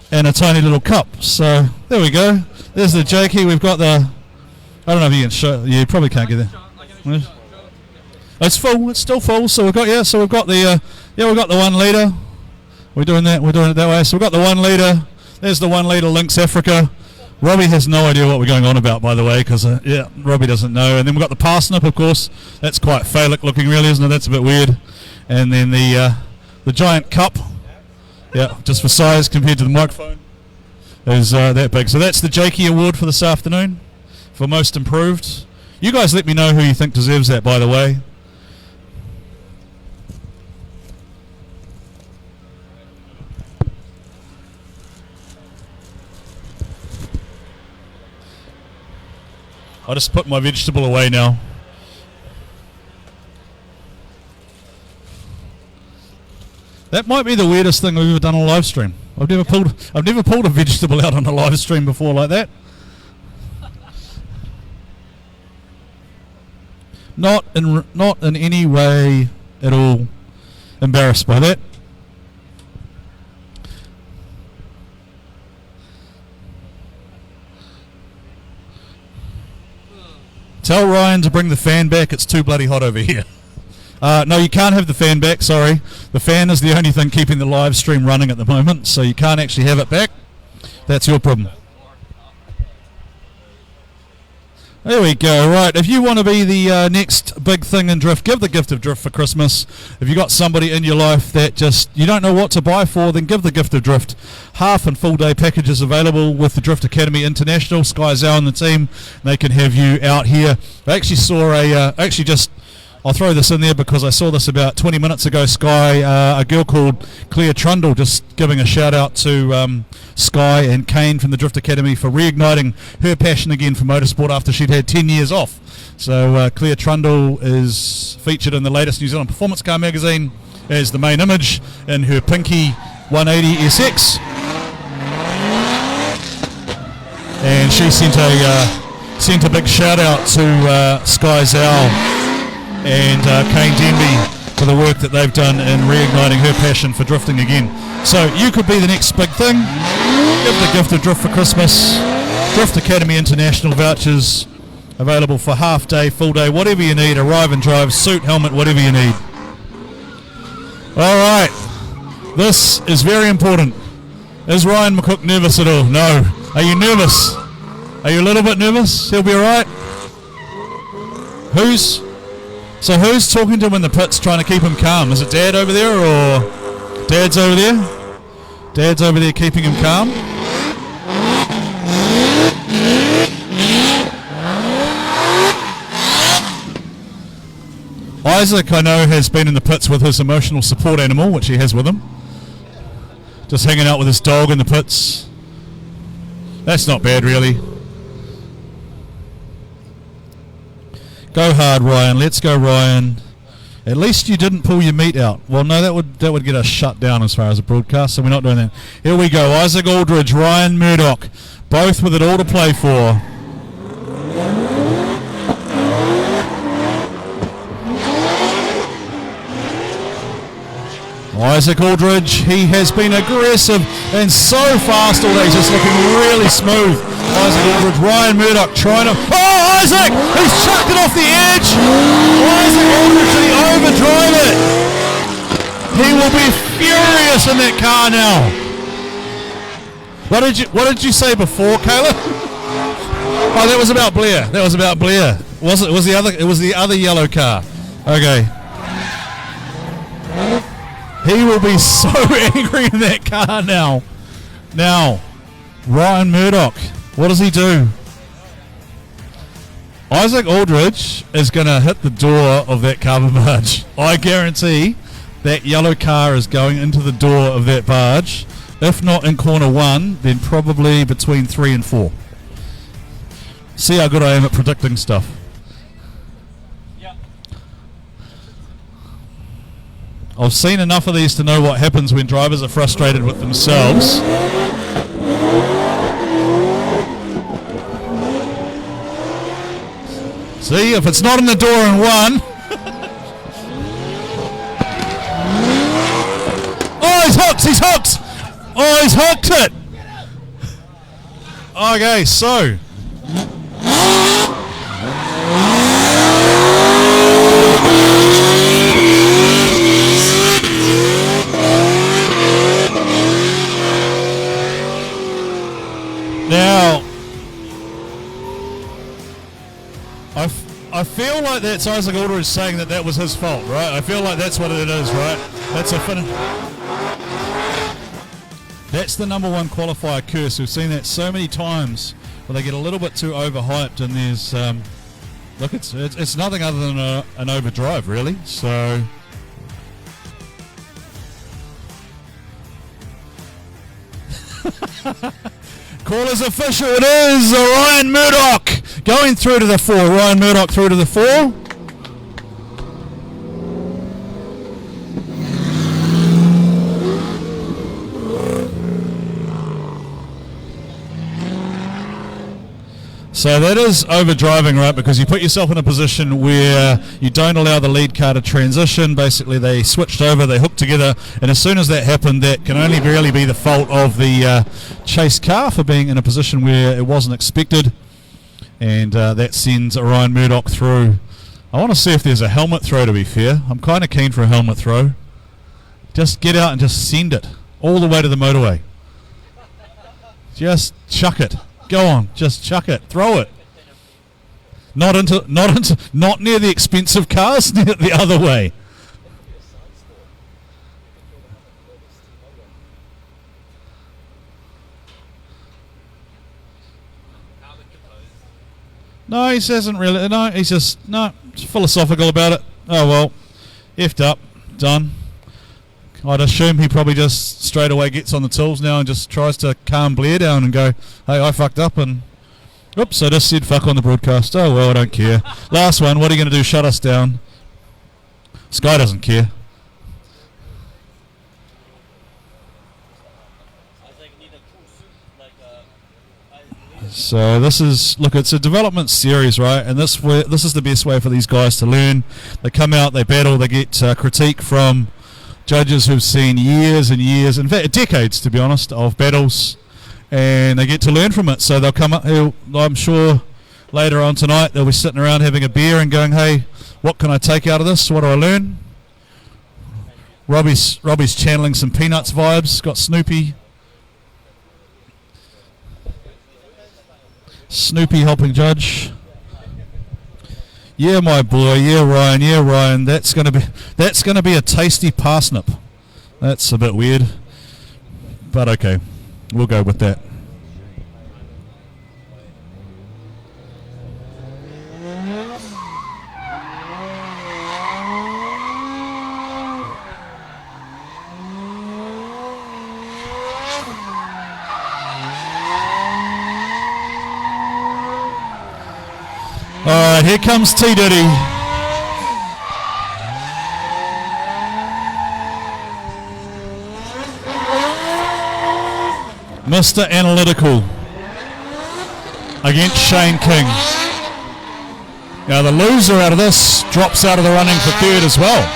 And a tiny little cup. So there we go. There's the Jakey. We've got the. I don't know if you can show. You probably can't get there. It's full. It's still full. So we've got So we've got the. We've got the 1 litre. We're doing that. We're doing it that way. So we've got the 1 litre. There's the 1 litre Lynx Africa. Robbie has no idea what we're going on about, by the way, because Robbie doesn't know. And then we've got the parsnip, of course. That's quite phallic looking, really, isn't it? That's a bit weird. And then the giant cup. Yeah, just for size compared to the microphone, is that big. So that's the Jakey Award for this afternoon for most improved. You guys let me know who you think deserves that, by the way. I just put my vegetable away now. That might be the weirdest thing we've ever done on a live stream. I've never pulled a vegetable out on a live stream before like that. Not in any way at all embarrassed by that. Tell Ryan to bring the fan back. It's too bloody hot over here. No, you can't have the fan back, sorry. The fan is the only thing keeping the live stream running at the moment, so you can't actually have it back. That's your problem. There we go. Right, if you want to be the next big thing in drift, give the gift of drift for Christmas. If you've got somebody in your life that just you don't know what to buy for, then give the gift of drift. Half and full day packages available with the Drift Academy International. Sky Zhao and the team, they can have you out here. I actually saw I'll throw this in there because I saw this about 20 minutes ago, Sky, a girl called Claire Trundle, just giving a shout out to Sky and Kane from the Drift Academy for reigniting her passion again for motorsport after she'd had 10 years off. So Claire Trundle is featured in the latest New Zealand Performance Car magazine as the main image in her Pinky 180 SX. And she sent a big shout out to Sky Zhao and Kane Denby for the work that they've done in reigniting her passion for drifting again. So you could be the next big thing. Give the gift of drift for Christmas. Drift Academy International vouchers available for half day, full day, whatever you need. Arrive and drive, suit, helmet, whatever you need. All right, this is very important. Is Ryan McCook nervous at all? No. Are you nervous? Are you a little bit nervous? He'll be all right. Who's talking to him in the pits trying to keep him calm? Is it Dad over there or Dad's over there? Dad's over there keeping him calm. Isaac, I know, has been in the pits with his emotional support animal, which he has with him. Just hanging out with his dog in the pits. That's not bad, really. Go hard, Ryan. Let's go, Ryan. At least you didn't pull your meat out. Well, no, that would get us shut down as far as a broadcast, so we're not doing that. Here we go. Isaac Aldridge, Ryan Murdoch, both with it all to play for. Isaac Aldridge, he has been aggressive and so fast all day. He's just looking really smooth. Isaac Aldridge, Ryan Murdoch trying to... Oh, Isaac! He's chucked it off the edge! Isaac Aldridge, did he overdrive it? He will be furious in that car now. What did you say before, Caleb? Oh, that was about Blair. That was about Blair. Was it? It was the other yellow car. Okay. He will be so angry in that car now. Now, Ryan Murdoch, what does he do? Isaac Aldridge is going to hit the door of that carbon barge. I guarantee that yellow car is going into the door of that barge. If not in corner 1, then probably between 3 and 4. See how good I am at predicting stuff. I've seen enough of these to know what happens when drivers are frustrated with themselves. See, if it's not in the door in 1. Oh, he's hooked! Oh, he's hooked it! Okay, so... Now, I feel like that's Isaac Aldridge saying that was his fault, right? I feel like that's what it is, right? That's a That's the number one qualifier curse. We've seen that so many times where they get a little bit too overhyped, and there's look, it's nothing other than an overdrive, really. So. Call is official. It is Ryan Murdoch Going through to the 4. Ryan Murdoch through to the 4. So that is overdriving, right? Because you put yourself in a position where you don't allow the lead car to transition. Basically, they switched over, they hooked together, and as soon as that happened, that can only really be the fault of the chase car for being in a position where it wasn't expected. And that sends Ryan Murdoch through. I want to see if there's a helmet throw, to be fair. I'm kind of keen for a helmet throw. Just get out and just send it all the way to the motorway. Just chuck it. Go on, just chuck it, throw it. Not near the expensive cars, near the other way. No, he hasn't really. No, he's just philosophical about it. Oh well, effed up, done. I'd assume he probably just straight away gets on the tools now and just tries to calm Blair down and go, hey, I fucked up, and oops, I just said fuck on the broadcast. Oh well, I don't care. Last one, what are you going to do, shut us down? Sky doesn't care. So this is, look, it's a development series, right? And this is the best way for these guys to learn. They come out, they battle, they get critique from judges who've seen years and years, in fact decades to be honest, of battles, and they get to learn from it. So they'll come up, I'm sure later on tonight they'll be sitting around having a beer and going, hey, what can I take out of this? What do I learn? Robbie's channeling some Peanuts vibes, got Snoopy helping judge. Yeah, my boy. Yeah, Ryan. That's gonna be a tasty parsnip. That's a bit weird, but okay, we'll go with that. All right, here comes T Diddy. Mr. Analytical against Shane King. Now the loser out of this drops out of the running for third as well.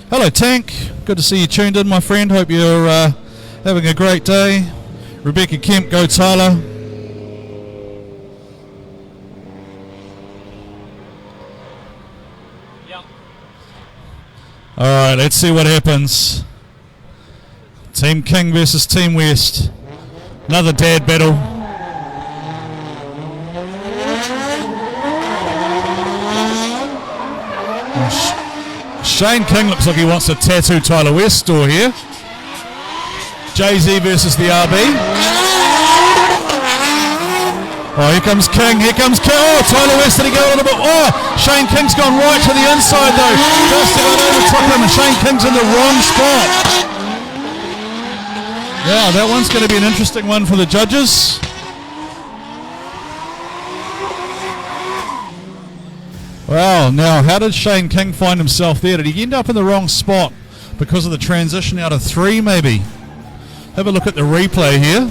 Hello Tank, good to see you tuned in, my friend. Hope you're having a great day. Rebecca Kemp, go Tyler. Yep. Alright, let's see what happens. Team King versus Team West. Another dad battle. Shane King looks like he wants to tattoo Tyler West's door here. Jay-Z versus the RB. Oh, here comes King, Oh, Tyler West, did he go a little bit? Oh, Shane King's gone right to the inside though. Just about overtook him, and Shane King's in the wrong spot. Yeah, that one's going to be an interesting one for the judges. Well, now, how did Shane King find himself there? Did he end up in the wrong spot because of the transition out of 3, maybe? Have a look at the replay here.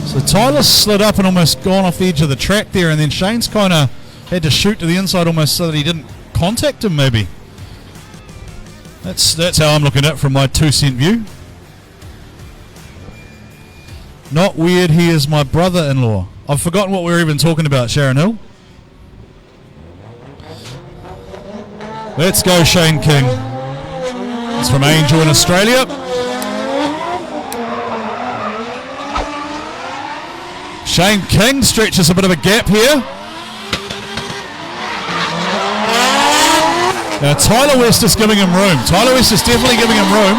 So Tyler slid up and almost gone off the edge of the track there, and then Shane's kind of had to shoot to the inside almost so that he didn't contact him, maybe. That's how I'm looking at it from my 2-cent view. Not weird, he is my brother-in-law. I've forgotten what we were even talking about, Sharon Hill. Let's go, Shane King. It's from Angel in Australia. Shane King stretches a bit of a gap here. Now Tyler West is giving him room. Tyler West is definitely giving him room.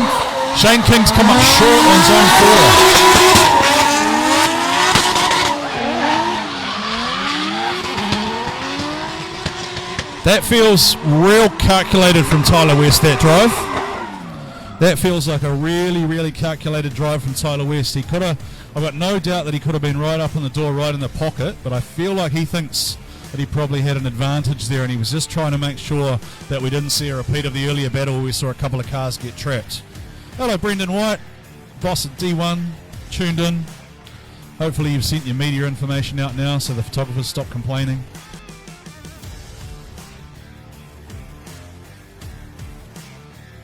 Shane King's come up short on zone 4. That feels real calculated from Tyler West, that drive. That feels like a really, really calculated drive from Tyler West. He could have, I've got no doubt that he could have been right up in the door, right in the pocket, but I feel like he thinks that he probably had an advantage there, and he was just trying to make sure that we didn't see a repeat of the earlier battle where we saw a couple of cars get trapped. Hello, Brendan White, boss at D1, tuned in. Hopefully you've sent your media information out now so the photographers stop complaining.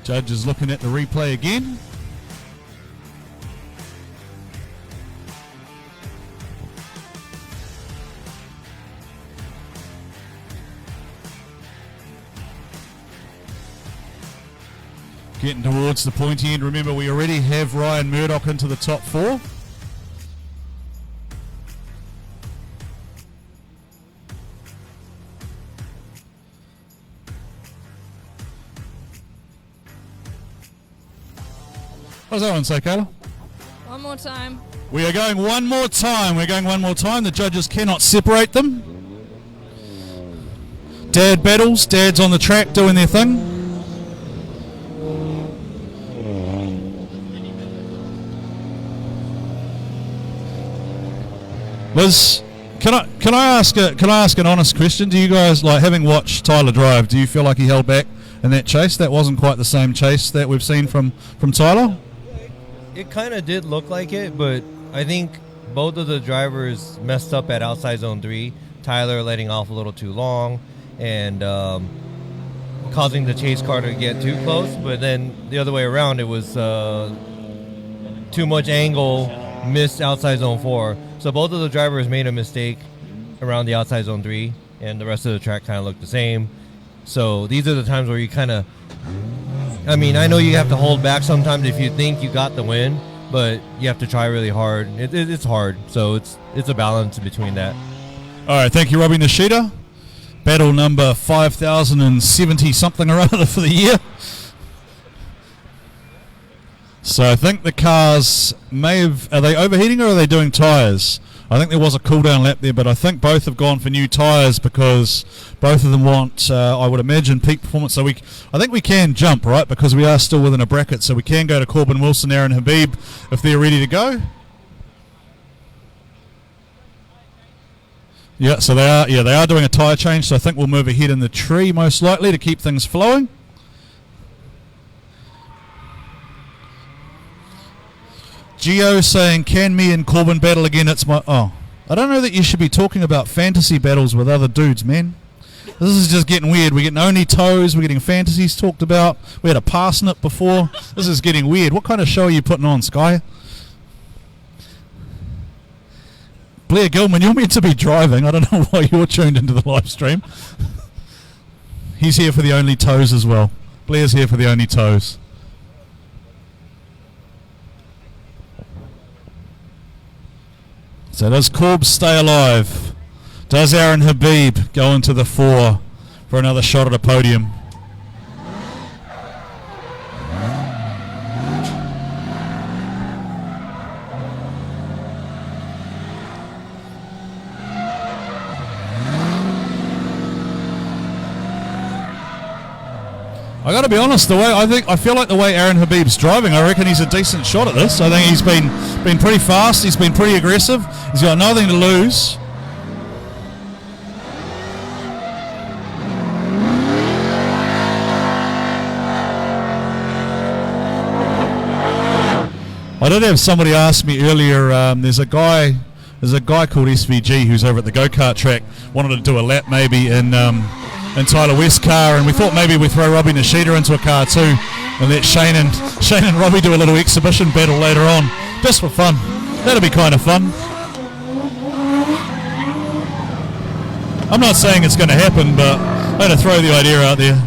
Judge is looking at the replay again. Getting towards the pointy end. Remember, we already have Ryan Murdoch into the top 4. What does that one say, Kayla? One more time. We are going one more time. We're going one more time. The judges cannot separate them. Dad battles. Dad's on the track doing their thing. Liz, can I ask an honest question? Do you guys, like, having watched Tyler drive, do you feel like he held back in that chase? That wasn't quite the same chase that we've seen from Tyler. It kind of did look like it, but I think both of the drivers messed up at outside zone 3. Tyler letting off a little too long and causing the chase car to get too close. But then the other way around, it was too much angle, missed outside zone 4. So both of the drivers made a mistake around the outside zone 3, and the rest of the track kind of looked the same. So these are the times where you kind of, I mean, I know you have to hold back sometimes if you think you got the win, but you have to try really hard. It's hard, so it's a balance between that. All right, thank you, Robbie Nishida. Battle number 5,070 something or other for the year. So I think the cars may have, are they overheating or are they doing tyres? I think there was a cool down lap there, but I think both have gone for new tyres because both of them want, I would imagine, peak performance. So I think we can jump, right, because we are still within a bracket, so we can go to Corbin Wilson, Aaron Habib, if they're ready to go. Yeah, so they are doing a tyre change, so I think we'll move ahead in the tree most likely to keep things flowing. Geo saying, can me and Corbin battle again? It's my... Oh, I don't know that you should be talking about fantasy battles with other dudes, man. This is just getting weird. We're getting only toes. We're getting fantasies talked about. We had a parsnip before. This is getting weird. What kind of show are you putting on, Sky? Blair Gilman, you're meant to be driving. I don't know why you're tuned into the live stream. He's here for the only toes as well. Blair's here for the only toes. So does Corb stay alive? Does Aaron Habib go into the 4 for another shot at a podium? I got to be honest. I feel like the way Aaron Habib's driving, I reckon he's a decent shot at this. I think he's been pretty fast. He's been pretty aggressive. He's got nothing to lose. I did have somebody ask me earlier. There's a guy called SVG who's over at the go-kart track. Wanted to do a lap maybe in Tyler West's car, and we thought maybe we'd throw Robbie Nishida into a car too and let Shane and Robbie do a little exhibition battle later on, just for fun. That'll be kind of fun. I'm not saying it's going to happen, but I'm going to throw the idea out there.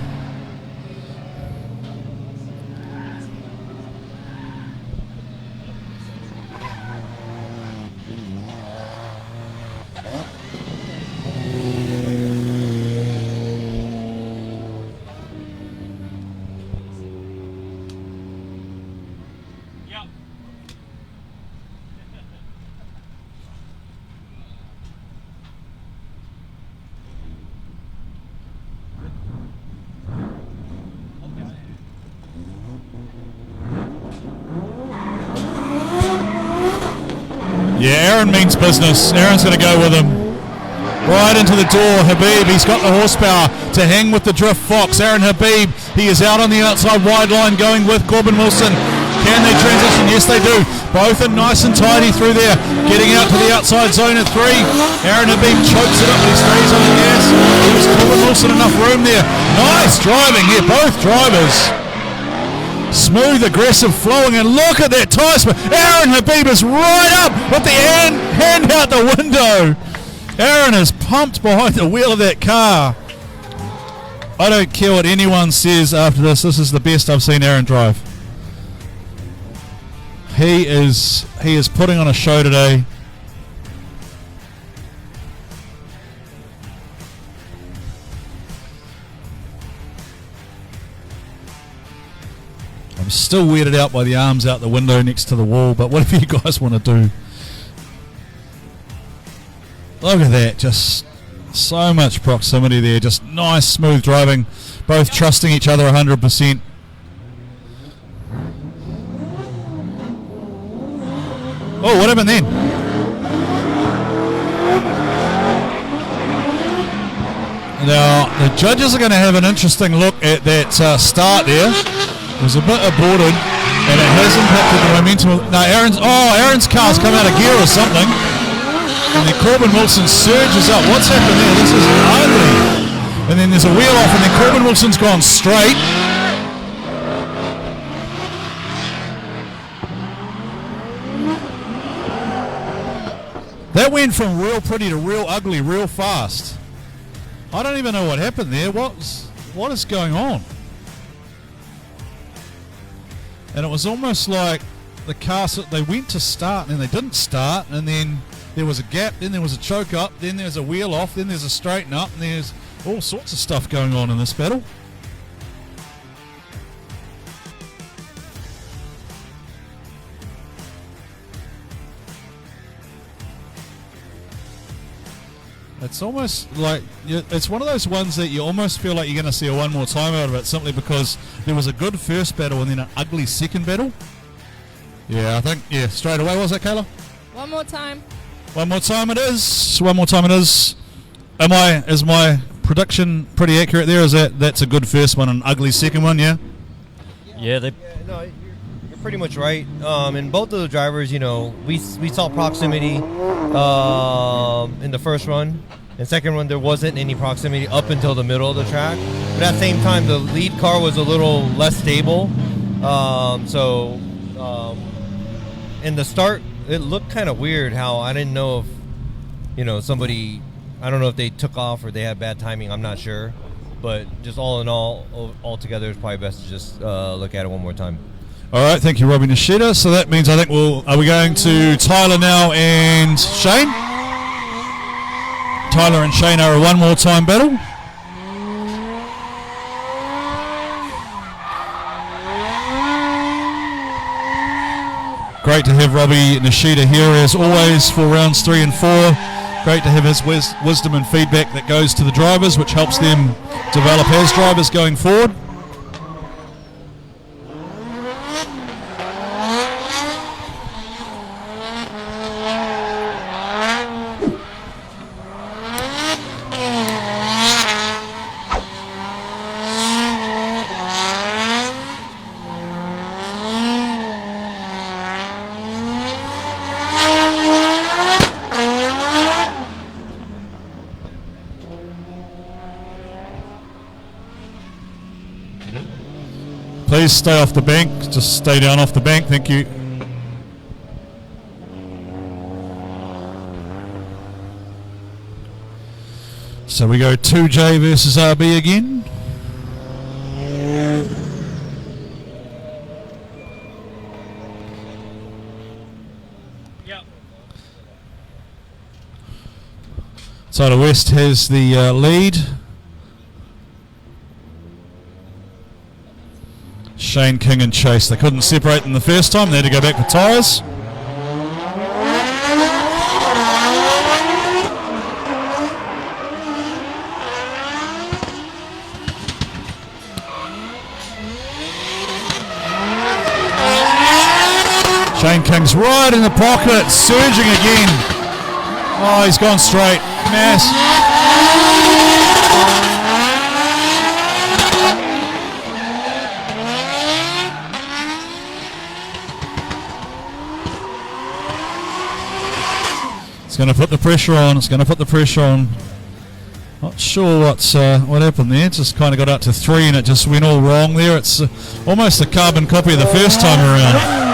Yeah, Aaron means business. Aaron's going to go with him. Right into the door, Habib, he's got the horsepower to hang with the Drift Fox. Aaron Habib, he is out on the outside wide line going with Corbin Wilson. Can they transition? Yes, they do. Both are nice and tidy through there. Getting out to the outside zone at 3. Aaron Habib chokes it up, but he stays on the gas. Gives Corbin Wilson enough room there. Nice driving here, both drivers. Smooth, aggressive, flowing, and look at that tyre spin. Aaron Habib is right up with the hand out the window. Aaron is pumped behind the wheel of that car. I don't care what anyone says after this. This is the best I've seen Aaron drive. He is putting on a show today. I'm still weirded out by the arms out the window next to the wall, but whatever you guys want to do. Look at that, just so much proximity there, just nice smooth driving, both trusting each other 100%. Oh, what happened then? Now, the judges are going to have an interesting look at that start there. It was a bit aborted, and it has impacted the momentum. No, Aaron's car's come out of gear or something. And then Corbin Wilson surges up. What's happened there? This is ugly. And then there's a wheel off, and then Corbin Wilson's gone straight. That went from real pretty to real ugly real fast. I don't even know what happened there. What is going on? And it was almost like the car, they went to start and then they didn't start, and then there was a gap, then there was a choke up, then there's a wheel off, then there's a straighten up, and there's all sorts of stuff going on in this battle. It's almost like, it's one of those ones that you almost feel like you're going to see a one more time out of it, simply because there was a good first battle and then an ugly second battle. Yeah, I think, straight away, was that, Kayla? One more time. One more time it is. One more time it is. Is my prediction pretty accurate there? That's a good first one and an ugly second one, yeah? Yeah, no, you're pretty much right. And both of the drivers, we saw proximity in the first run. In second run, there wasn't any proximity up until the middle of the track. But at the same time, the lead car was a little less stable. In the start, it looked kind of weird how I didn't know if, somebody, I don't know if they took off or they had bad timing. I'm not sure. But just all in all together, it's probably best to just look at it one more time. All right, thank you, Robbie Nishida. So that means I think are we going to Tyler now and Shane? Tyler and Shane are a one more time battle. Great to have Robbie Nishida here as always for rounds 3 and 4. Great to have his wisdom and feedback that goes to the drivers, which helps them develop as drivers going forward. Please stay off the bank. Just stay down off the bank. Thank you. So we go 2J versus RB again. Yep. Tyler West has the lead. Shane King and Chase. They couldn't separate them the first time. They had to go back with tyres. Shane King's right in the pocket, surging again. Oh, he's gone straight. Mass. It's going to put the pressure on. It's going to put the pressure on. Not sure what happened there. It just kind of got up to 3 and it just went all wrong there. It's almost a carbon copy of the first time around.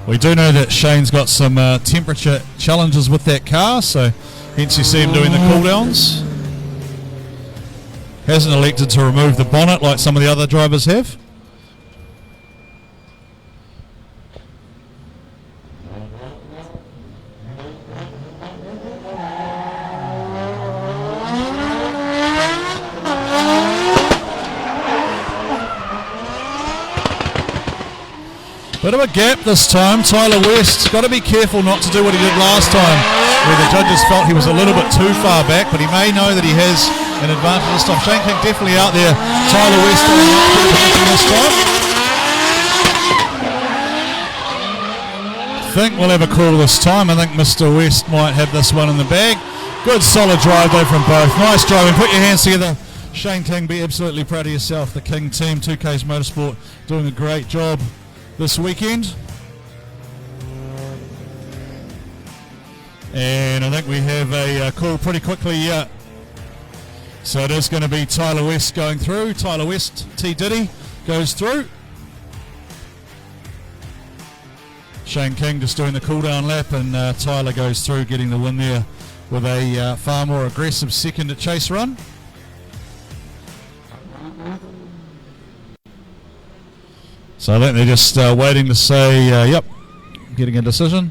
We do know that Shane's got some temperature challenges with that car, so hence you see him doing the cool-downs. Hasn't elected to remove the bonnet like some of the other drivers have. Bit of a gap this time. Tyler West got to be careful not to do what he did last time, where the judges felt he was a little bit too far back, but he may know that he has an advantage this time. Shane King definitely out there. Tyler West on this time. I think we'll have a call this time. I think Mr. West might have this one in the bag. Good solid drive though from both. Nice driving. Put your hands together. Shane King, be absolutely proud of yourself. The King team, 2Ks Motorsport, doing a great job this weekend. And I think we have a call pretty quickly. So it is going to be Tyler West going through. Tyler West, T Diddy, goes through. Shane King just doing the cool-down lap, and Tyler goes through, getting the win there with a far more aggressive second at chase run. So I think they're just waiting to say, yep, getting a decision.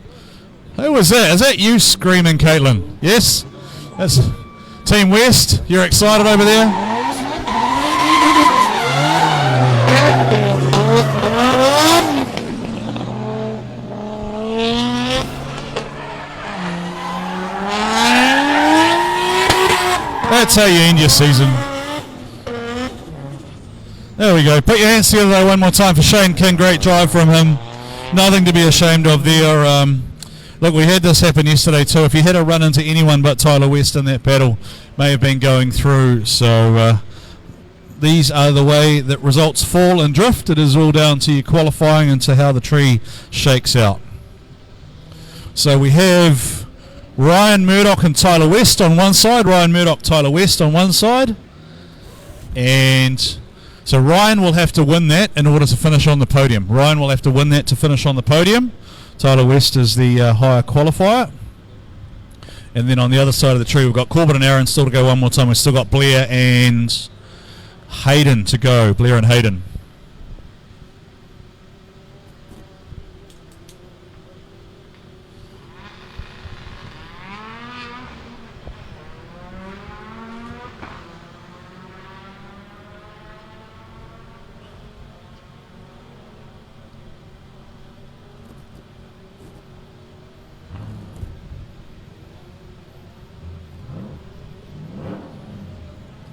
Who was that? Is that you screaming, Caitlin? Yes? That's Team West. You're excited over there? That's how you end your season. There we go. Put your hands together though one more time for Shane King. Great drive from him. Nothing to be ashamed of there. Look, we had this happen yesterday too. If you had a run into anyone but Tyler West in that battle, may have been going through. So these are the way that results fall in drift. It is all down to your qualifying and to how the tree shakes out. So we have Ryan Murdoch and Tyler West on one side. Ryan Murdoch, Tyler West on one side. And so Ryan will have to win that in order to finish on the podium. Ryan will have to win that to finish on the podium. Tyler West is the higher qualifier. And then on the other side of the tree, we've got Corbin and Aaron still to go one more time. We've still got Blair and Hayden to go. Blair and Hayden.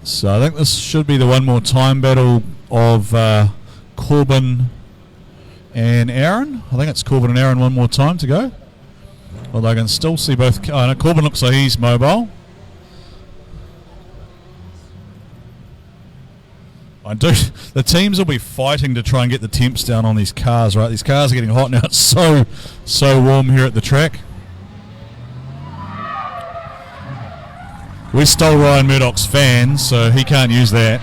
So I think this should be the one more time battle of Corbin and Aaron. I think it's Corbin and Aaron one more time to go. Although I can still see both. Oh, no, Corbin looks like he's mobile. The teams will be fighting to try and get the temps down on these cars, right? These cars are getting hot now. It's so warm here at the track. We stole Ryan Murdoch's fan, so he can't use that.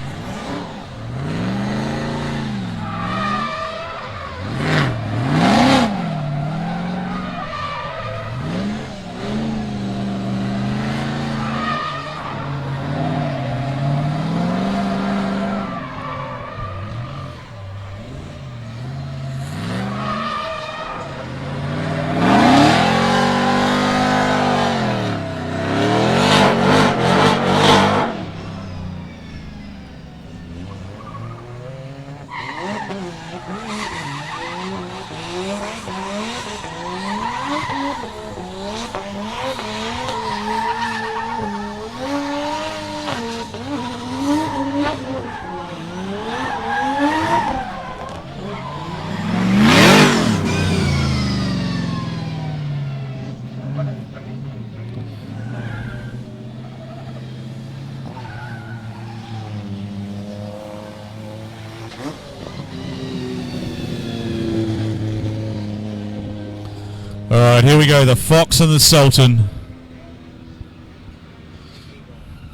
All right, here we go. The Fox and the Sultan.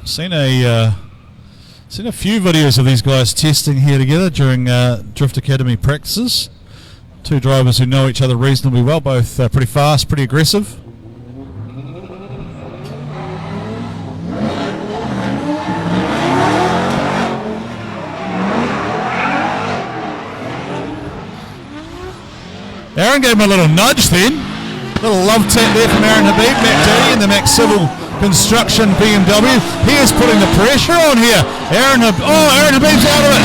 Seen a few videos of these guys testing here together during Drift Academy practices. Two drivers who know each other reasonably well, both pretty fast, pretty aggressive. Aaron gave him a little nudge then. Little love tap there from Aaron Habib, Mac Daddy, and the Mac Civil Construction BMW. He is putting the pressure on here. Aaron Habib's out of it.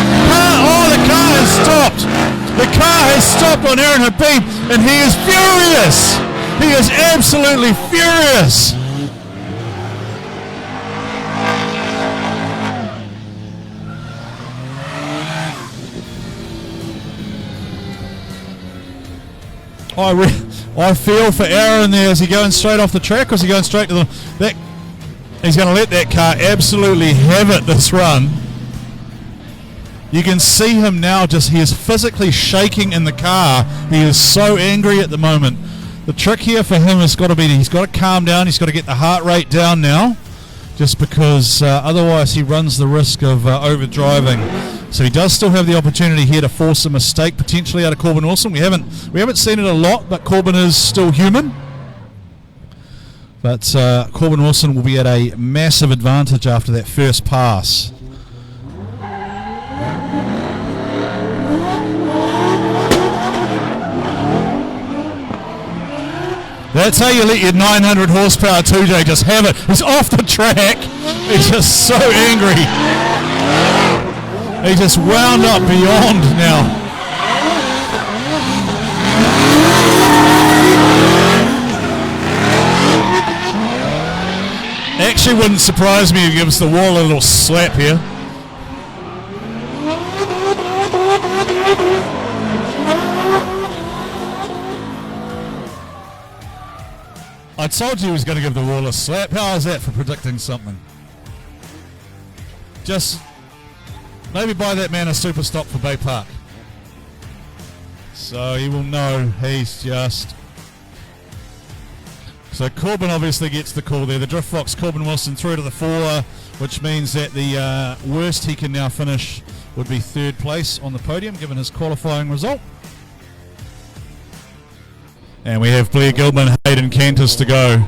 The car has stopped. The car has stopped on Aaron Habib, and he is furious. He is absolutely furious. I feel for Aaron there. Is he going straight off the track, or is he going straight to the... He's going to let that car absolutely have it this run. You can see him now, he is physically shaking in the car. He is so angry at the moment. The trick here for him has got to be, he's got to calm down. He's got to get the heart rate down now, just because otherwise he runs the risk of overdriving. So he does still have the opportunity here to force a mistake potentially out of Corbin Wilson. We haven't seen it a lot, but Corbin is still human. But Corbin Wilson will be at a massive advantage after that first pass. That's how you let your 900 horsepower 2J just have it. He's off the track. He's just so angry. He just wound up beyond now. Actually wouldn't surprise me if he gives the wall a little slap here. I told you he was going to give the wall a slap. How is that for predicting something? Just maybe buy that man a super stop for Bay Park. So he will know he's just... So Corbin obviously gets the call there. The Drift Fox, Corbin Wilson through to the 4, which means that the worst he can now finish would be 3rd place on the podium, given his qualifying result. And we have Blair Gilman, Hayden Cantus to go.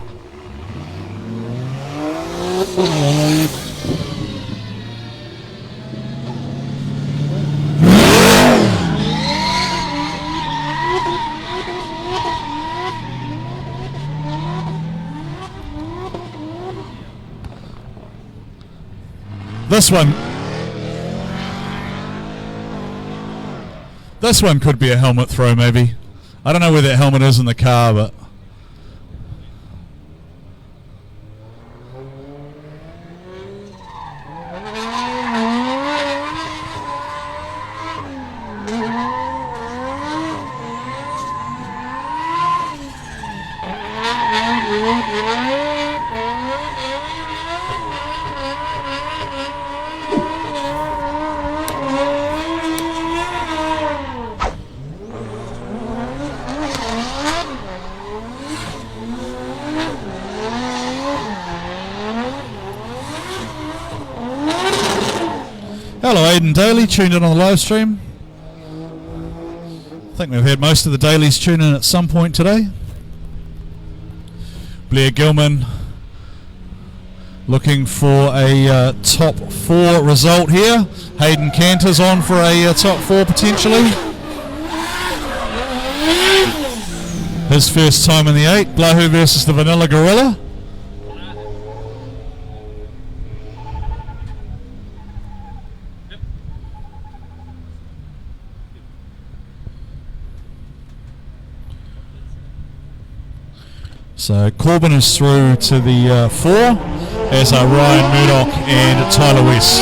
This one could be a helmet throw, maybe. I don't know where that helmet is in the car, but... Hello Aidan Daly, tuned in on the live stream. I think we've had most of the dailies tune in at some point today. Blair Gilman looking for a top 4 result here. Hayden Cantor's on for a top 4 potentially. His first time in the 8. Blahu versus the Vanilla Gorilla. So Corbin is through to the 4, as are Ryan Murdoch and Tyler West.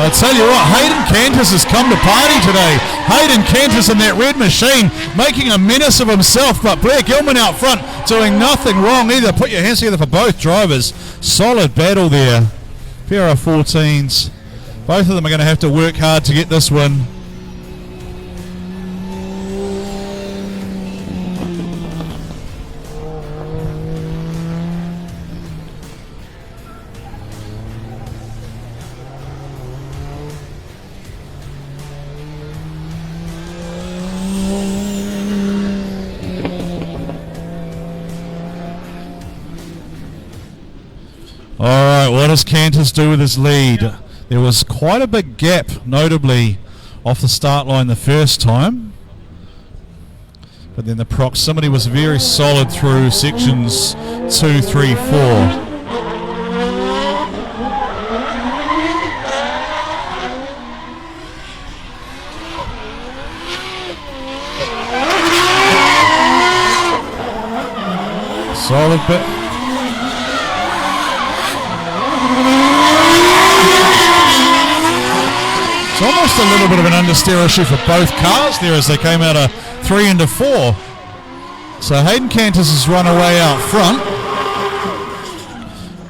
I tell you what, Hayden Cantus has come to party today. Hayden Canters in that red machine, making a menace of himself, but Blair Gilman out front doing nothing wrong either. Put your hands together for both drivers. Solid battle there. Pair of 14s. Both of them are going to have to work hard to get this win. Alright, what does Canters do with his lead? There was quite a big gap, notably, off the start line the first time. But then the proximity was very solid through sections 2, 3, 4. Solid bit. It's almost a little bit of an understeer issue for both cars there as they came out of 3 into 4. So Hayden Canters has run away out front.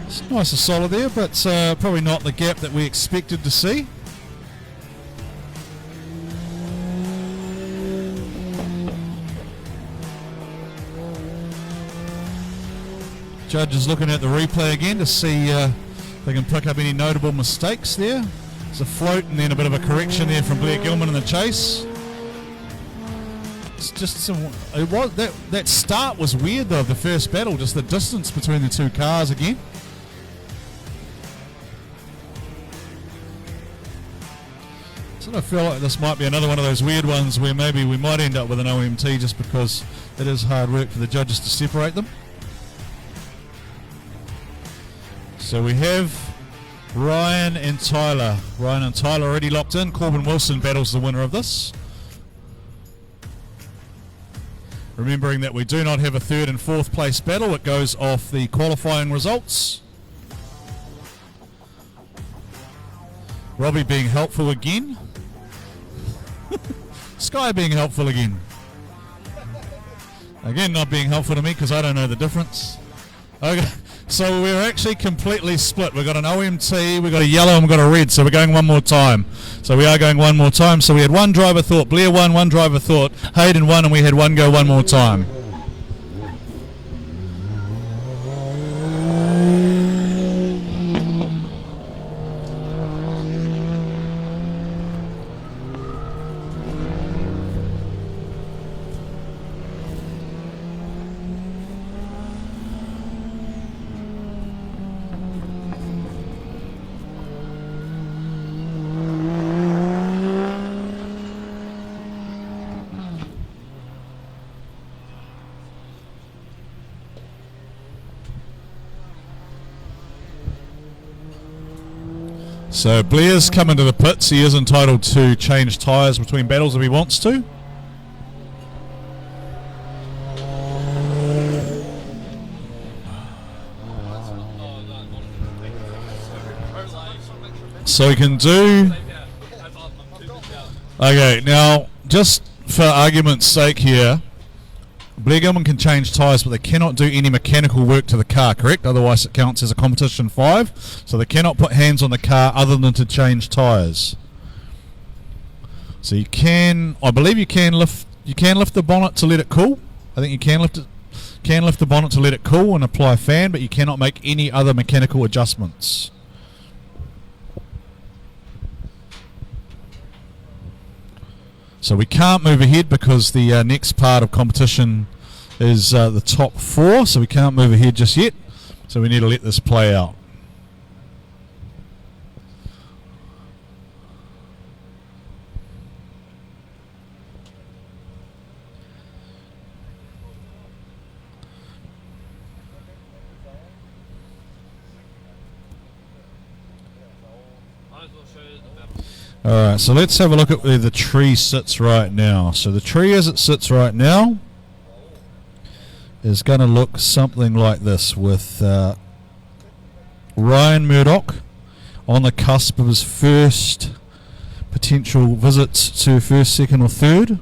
It's nice and solid there, but probably not the gap that we expected to see. Judge is looking at the replay again to see if they can pick up any notable mistakes there. There's a float and then a bit of a correction there from Blair Gilman in the chase. It's just that start was weird though of the first battle, just the distance between the two cars again. So I feel like this might be another one of those weird ones where maybe we might end up with an OMT just because it is hard work for the judges to separate them. So we have Ryan and Tyler. Ryan and Tyler already locked in. Corbin Wilson battles the winner of this. Remembering that we do not have a third and fourth place battle, it goes off the qualifying results. Robbie being helpful again. Sky being helpful again. Again, not being helpful to me because I don't know the difference. Okay. So we're actually completely split. We've got an OMT, we've got a yellow, and we've got a red. So we're going one more time. So we are going one more time. So we had one driver thought Blair won, one driver thought Hayden won, and we had one go one more time. So Blair's coming to the pits. He is entitled to change tyres between battles if he wants to. So he can do... Okay, now just for argument's sake here, Blair Gilman can change tyres, but they cannot do any mechanical work to the car, correct? Otherwise it counts as a competition 5. So they cannot put hands on the car other than to change tyres. So you can, I believe you can lift the bonnet to let it cool. I think you can lift the bonnet to let it cool and apply a fan, but you cannot make any other mechanical adjustments. So we can't move ahead because the next part of competition is the top 4, so we can't move ahead just yet. So we need to let this play out. Alright, so let's have a look at where the tree sits right now. So the tree as it sits right now is going to look something like this, with Ryan Murdoch on the cusp of his first potential visits to first, second or third.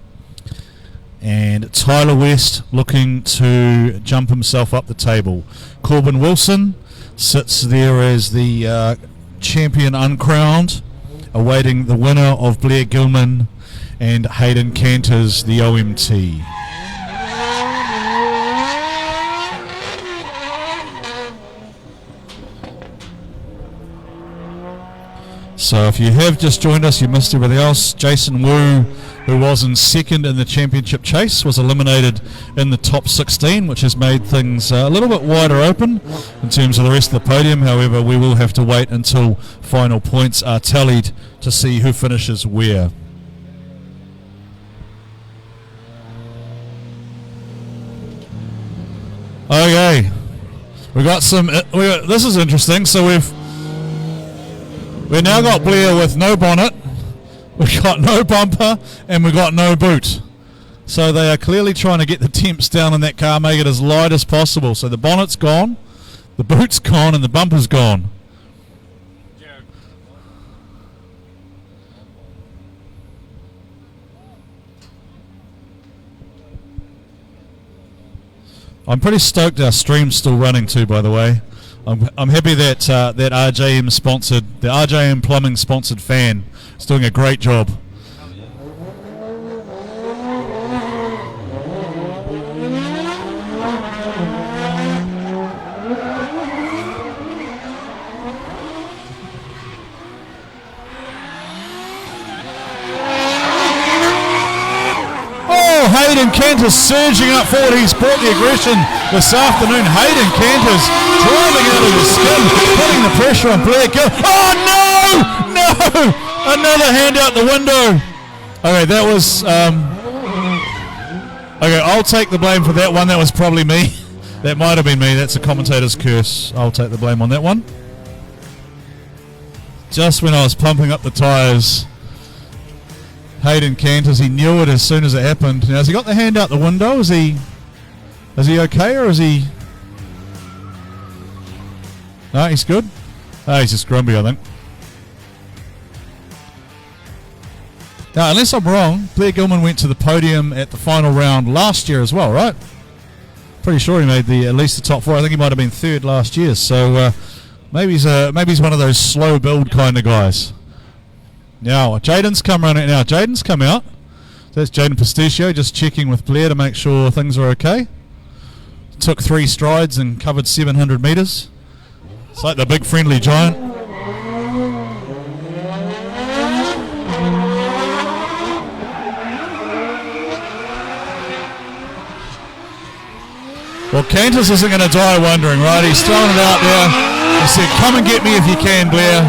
And Tyler West looking to jump himself up the table. Corbin Wilson sits there as the champion uncrowned, awaiting the winner of Blair Gilman and Hayden Cantor's the OMT. So if you have just joined us, you missed everything else. Jason Wu, who was in second in the championship chase, was eliminated in the top 16, which has made things a little bit wider open in terms of the rest of the podium. However, we will have to wait until final points are tallied to see who finishes where. Okay, we got some. This is interesting. So we've now got Blair with no bonnet, we've got no bumper, and we've got no boot. So they are clearly trying to get the temps down in that car, make it as light as possible. So the bonnet's gone, the boot's gone, and the bumper's gone. I'm pretty stoked our stream's still running too, by the way. I'm happy that that RJM sponsored, the RJM Plumbing sponsored fan is doing a great job. Hayden Cantor's surging up forward. He's brought the aggression this afternoon. Hayden Cantor's driving out of his skin, putting the pressure on Blair Gill. Oh no! No! Another hand out the window. Okay, that was okay, I'll take the blame for that one. That was probably me. That might have been me. That's a commentator's curse. I'll take the blame on that one. Just when I was pumping up the tyres, Hayden Cantors, he knew it as soon as it happened. Now, has he got the hand out the window? Is he okay, or is he... No, he's good. Oh, he's just grumpy, I think. Now, unless I'm wrong, Blair Gilman went to the podium at the final round last year as well, right? Pretty sure he made at least the top four. I think he might have been third last year. So maybe he's one of those slow build kind of guys. Now, Jaden's come running. Now, Jaden's come out. That's Jaden Pasticcio just checking with Blair to make sure things are okay. Took 3 strides and covered 700 metres. It's like the big friendly giant. Well, Cantus isn't going to die wondering, right? He's throwing it out there. He said, come and get me if you can, Blair.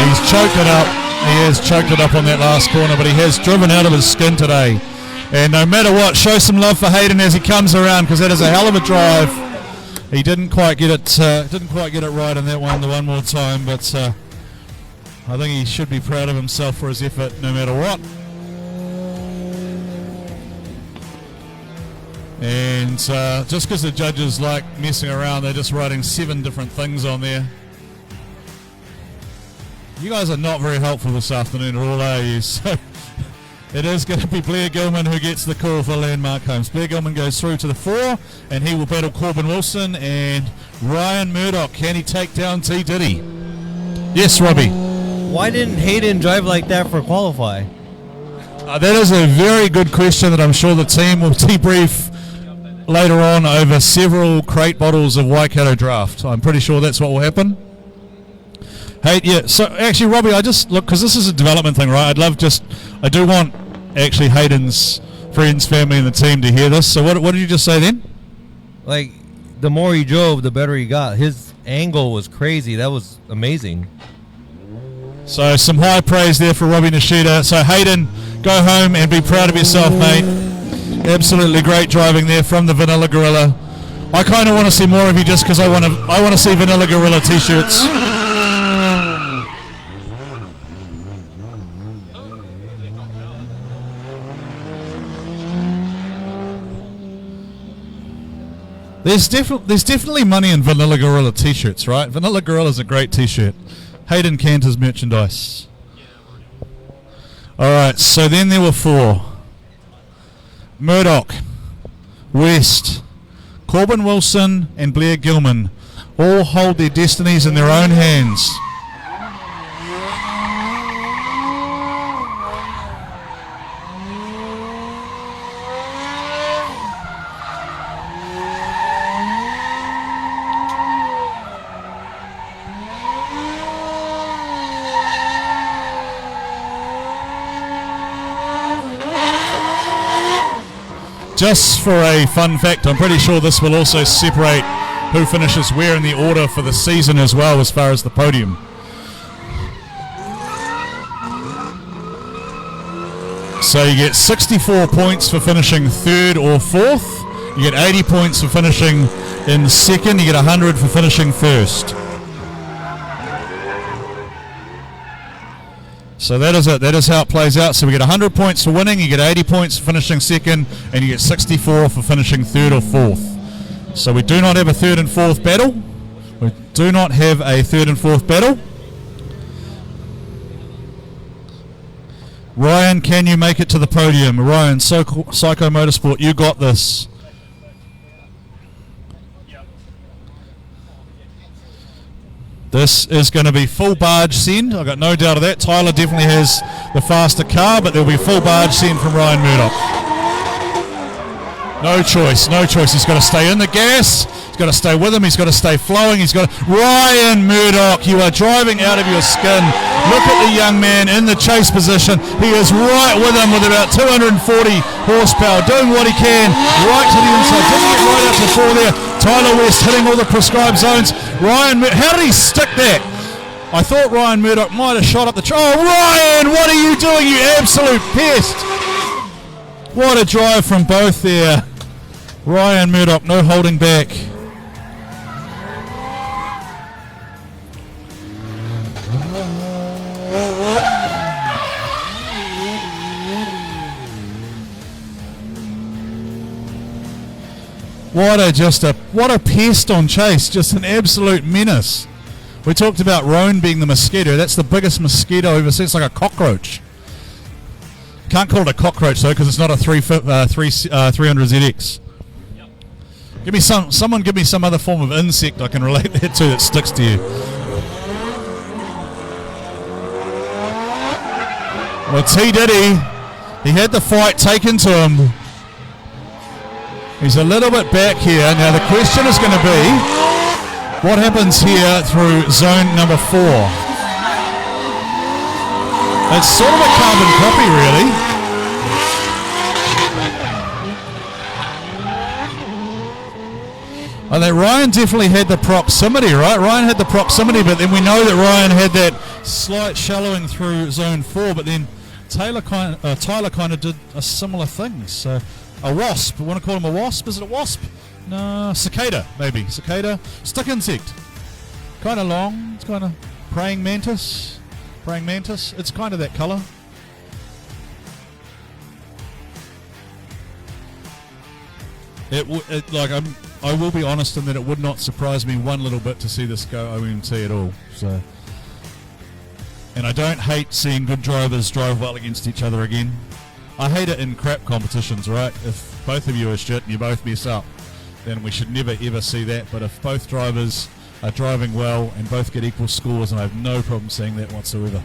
He's choked it up. He has choked it up on that last corner, but he has driven out of his skin today. And no matter what, show some love for Hayden as he comes around, because that is a hell of a drive. He didn't quite get it. Right in that one the one more time, but I think he should be proud of himself for his effort, no matter what. And just because the judges like messing around, they're just writing 7 different things on there. You guys are not very helpful this afternoon at all, are you? So it is going to be Blair Gilman who gets the call for Landmark Homes. Blair Gilman goes through to the 4, and he will battle Corbin Wilson and Ryan Murdoch. Can he take down T. Diddy? Yes, Robbie. Why didn't Hayden drive like that for qualify? That is a very good question that I'm sure the team will debrief later on over several crate bottles of Waikato Draft. I'm pretty sure that's what will happen. Hey, yeah, so actually, Robbie, I just look, because this is a development thing, right? I do want actually Hayden's friends, family, and the team to hear this. So what did you just say then? Like, the more he drove, the better he got. His angle was crazy. That was amazing. So some high praise there for Robbie Nishida. So Hayden, go home and be proud of yourself, mate. Absolutely great driving there from the Vanilla Gorilla. I kind of want to see more of you just because I want to see Vanilla Gorilla t-shirts. There's definitely money in Vanilla Gorilla t-shirts, right? Vanilla Gorilla's a great t-shirt. Hayden Cantor's merchandise. Alright, so then there were 4. Murdoch, West, Corbin Wilson and Blair Gilman all hold their destinies in their own hands. Just for a fun fact, I'm pretty sure this will also separate who finishes where in the order for the season as well, as far as the podium. So you get 64 points for finishing 3rd or 4th. You get 80 points for finishing in 2nd. You get 100 for finishing 1st. So that is it. That is how it plays out. So we get 100 points for winning, you get 80 points for finishing 2nd, and you get 64 for finishing 3rd or 4th. So we do not have a 3rd and 4th battle. We do not have a 3rd and 4th battle. Ryan, can you make it to the podium? Ryan, Psycho Motorsport, you got this. This is going to be full barge send. I've got no doubt of that. Tyler definitely has the faster car, but there'll be full barge send from Ryan Murdoch. No choice, no choice. He's got to stay in the gas. He's got to stay with him. He's got to stay flowing. Ryan Murdoch, you are driving out of your skin. Look at the young man in the chase position. He is right with him with about 240 horsepower, doing what he can, right to the inside. Didn't get right out to 4 there. Tyler West hitting all the prescribed zones. How did he stick that? I thought Ryan Murdoch might have shot up the... Oh, Ryan, what are you doing, you absolute pest? What a drive from both there. Ryan Murdoch, no holding back. What a pest on chase, just an absolute menace. We talked about Roan being the mosquito. That's the biggest mosquito I've ever seen. It's like a cockroach. Can't call it a cockroach though, because it's not a 300 ZX. Someone give me some other form of insect I can relate that to that sticks to you. Well, T Diddy, he had the fight taken to him. He's a little bit back here. Now the question is going to be, what happens here through zone number 4? It's sort of a carbon copy, really. I think Ryan definitely had the proximity, right? Ryan had the proximity, but then we know that Ryan had that slight shallowing through zone 4, but then Tyler kind of did a similar thing. So a wasp. We want to call him a wasp? Is it a wasp? No, cicada, maybe. Cicada. Stick insect. Kind of long. It's kind of praying mantis. Praying mantis. It's kind of that colour. I will be honest in that it would not surprise me one little bit to see this go OMT at all. So, and I don't hate seeing good drivers drive well against each other again. I hate it in crap competitions, right? If both of you are shit and you both mess up, then we should never ever see that. But if both drivers are driving well and both get equal scores, and I have no problem seeing that whatsoever.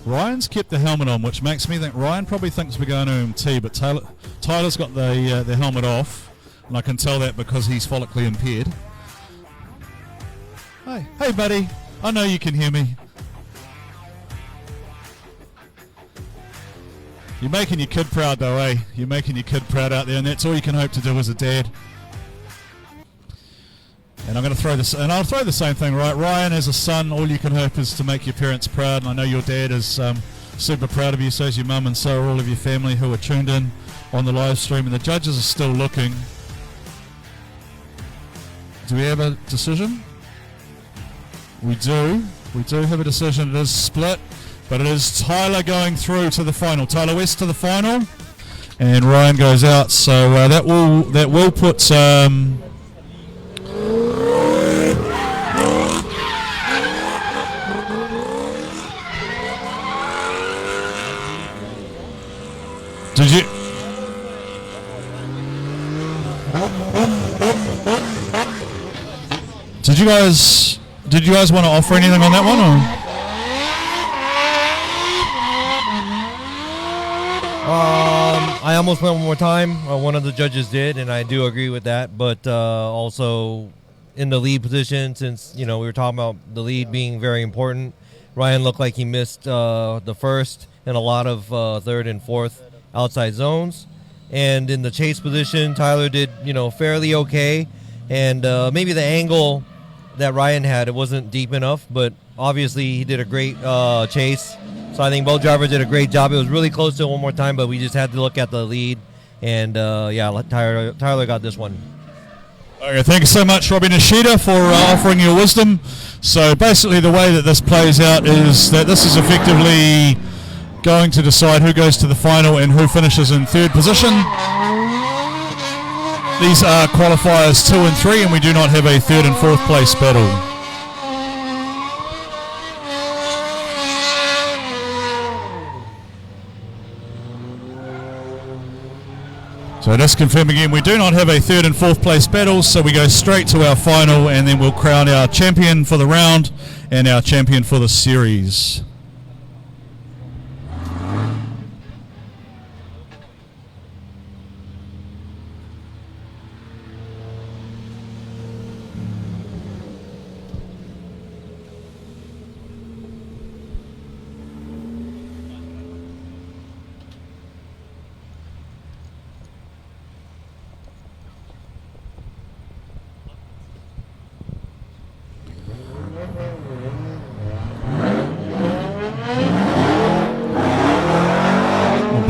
Ryan's kept the helmet on, which makes me think Ryan probably thinks we're going to OMT, but Tyler's got the helmet off, and I can tell that because he's follically impaired. Hey buddy, I know you can hear me. You're making your kid proud though, eh? You're making your kid proud out there, and that's all you can hope to do as a dad. And I'm going to throw this, and I'll throw the same thing, right? Ryan, as a son, all you can hope is to make your parents proud, and I know your dad is super proud of you, so is your mum, and so are all of your family who are tuned in on the live stream, and the judges are still looking. Do we have a decision? We do. We do have a decision. It is split, but it is Tyler going through to the final. Tyler West to the final, and Ryan goes out. So that will put. Did you? Did you guys want to offer anything on that one? Or? I almost went one more time. One of the judges did, and I do agree with that. But also in the lead position, since we were talking about the lead being very important, Ryan looked like he missed the first and a lot of third and fourth outside zones. And in the chase position, Tyler did fairly okay. And maybe the angle that Ryan had, it wasn't deep enough, but obviously he did a great chase. So I think both drivers did a great job. It was really close to it one more time, but we just had to look at the lead. And Tyler got this one. Okay, thank you so much, Robbie Nishida, for offering your wisdom. So basically the way that this plays out is that this is effectively going to decide who goes to the final and who finishes in third position. These are qualifiers 2 and 3, and we do not have a third and fourth place battle. So just confirm again, we do not have a third and fourth place battle, so we go straight to our final, and then we'll crown our champion for the round and our champion for the series.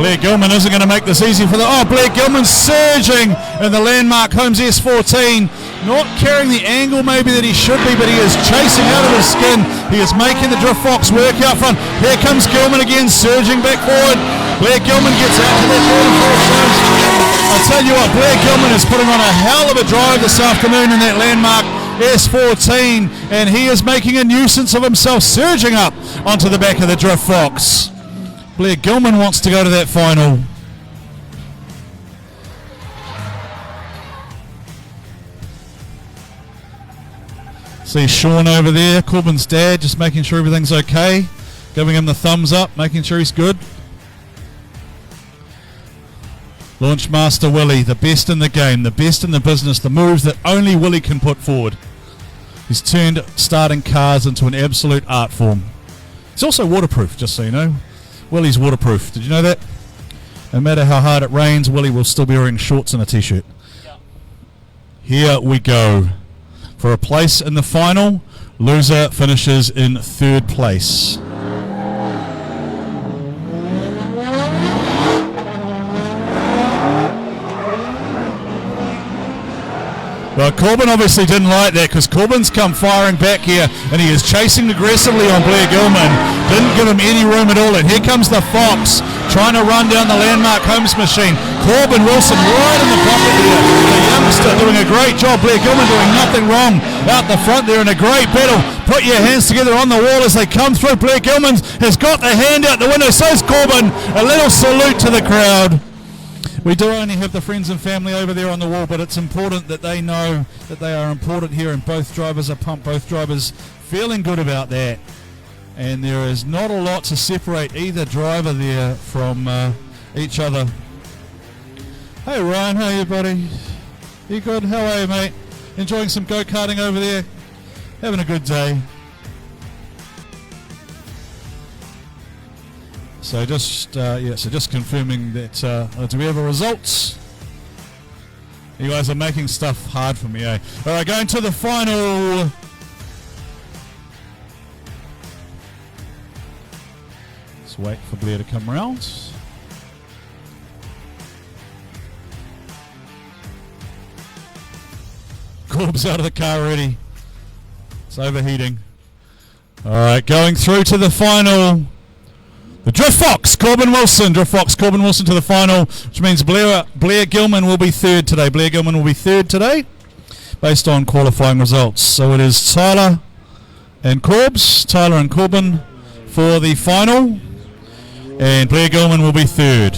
Blair Gilman isn't going to make this easy for the... Oh, Blair Gilman surging in the landmark Holmes S14. Not carrying the angle maybe that he should be, but he is chasing out of his skin. He is making the Drift Fox work out front. Here comes Gilman again, surging back forward. Blair Gilman gets out to that third and fourth zones. I tell you what, Blair Gilman is putting on a hell of a drive this afternoon in that landmark S14, and he is making a nuisance of himself, surging up onto the back of the Drift Fox. Blair Gilman wants to go to that final. See Sean over there, Corbin's dad, just making sure everything's okay, giving him the thumbs up, making sure he's good. Launchmaster Willie, the best in the game, the best in the business, the moves that only Willie can put forward. He's turned starting cars into an absolute art form. It's also waterproof, just so you know. Willie's waterproof. Did you know that? No matter how hard it rains, Willie will still be wearing shorts and a t-shirt. Yeah. Here we go. For a place in the final, loser finishes in third place. Well, Corbin obviously didn't like that because Corbin's come firing back here and he is chasing aggressively on Blair Gilman. Didn't give him any room at all. And here comes the Fox trying to run down the landmark Holmes machine. Corbin Wilson right in the pocket there. The youngster doing a great job. Blair Gilman doing nothing wrong out the front there in a great battle. Put your hands together on the wall as they come through. Blair Gilman has got the hand out the window. So's Corbin. A little salute to the crowd. We do only have the friends and family over there on the wall, but it's important that they know that they are important here, and both drivers are pumped, both drivers feeling good about that. And there is not a lot to separate either driver there from each other. Hey Ryan, how are you, buddy? You good? How are you, mate? Enjoying some go-karting over there? Having a good day? So just just confirming that. Do we have a results? You guys are making stuff hard for me, eh? All right, going to the final. Let's wait for Blair to come around. Corb's out of the car already. It's overheating. All right, going through to the final. The Drift Fox, Corbin Wilson. Drift Fox, Corbin Wilson to the final, which means Blair Gilman will be third today. Blair Gilman will be third today, based on qualifying results. So it is Tyler and Corbin for the final, and Blair Gilman will be third.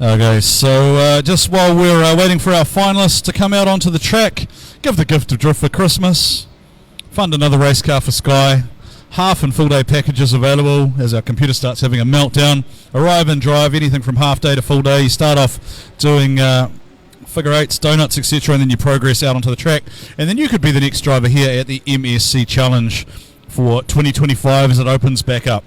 Okay, so just while we're waiting for our finalists to come out onto the track, give the gift of drift for Christmas, fund another race car for Sky, half and full day packages available as our computer starts having a meltdown. Arrive and drive, anything from half day to full day. You start off doing figure eights, donuts, etc., and then you progress out onto the track, and then you could be the next driver here at the MSC Challenge for 2025 as it opens back up.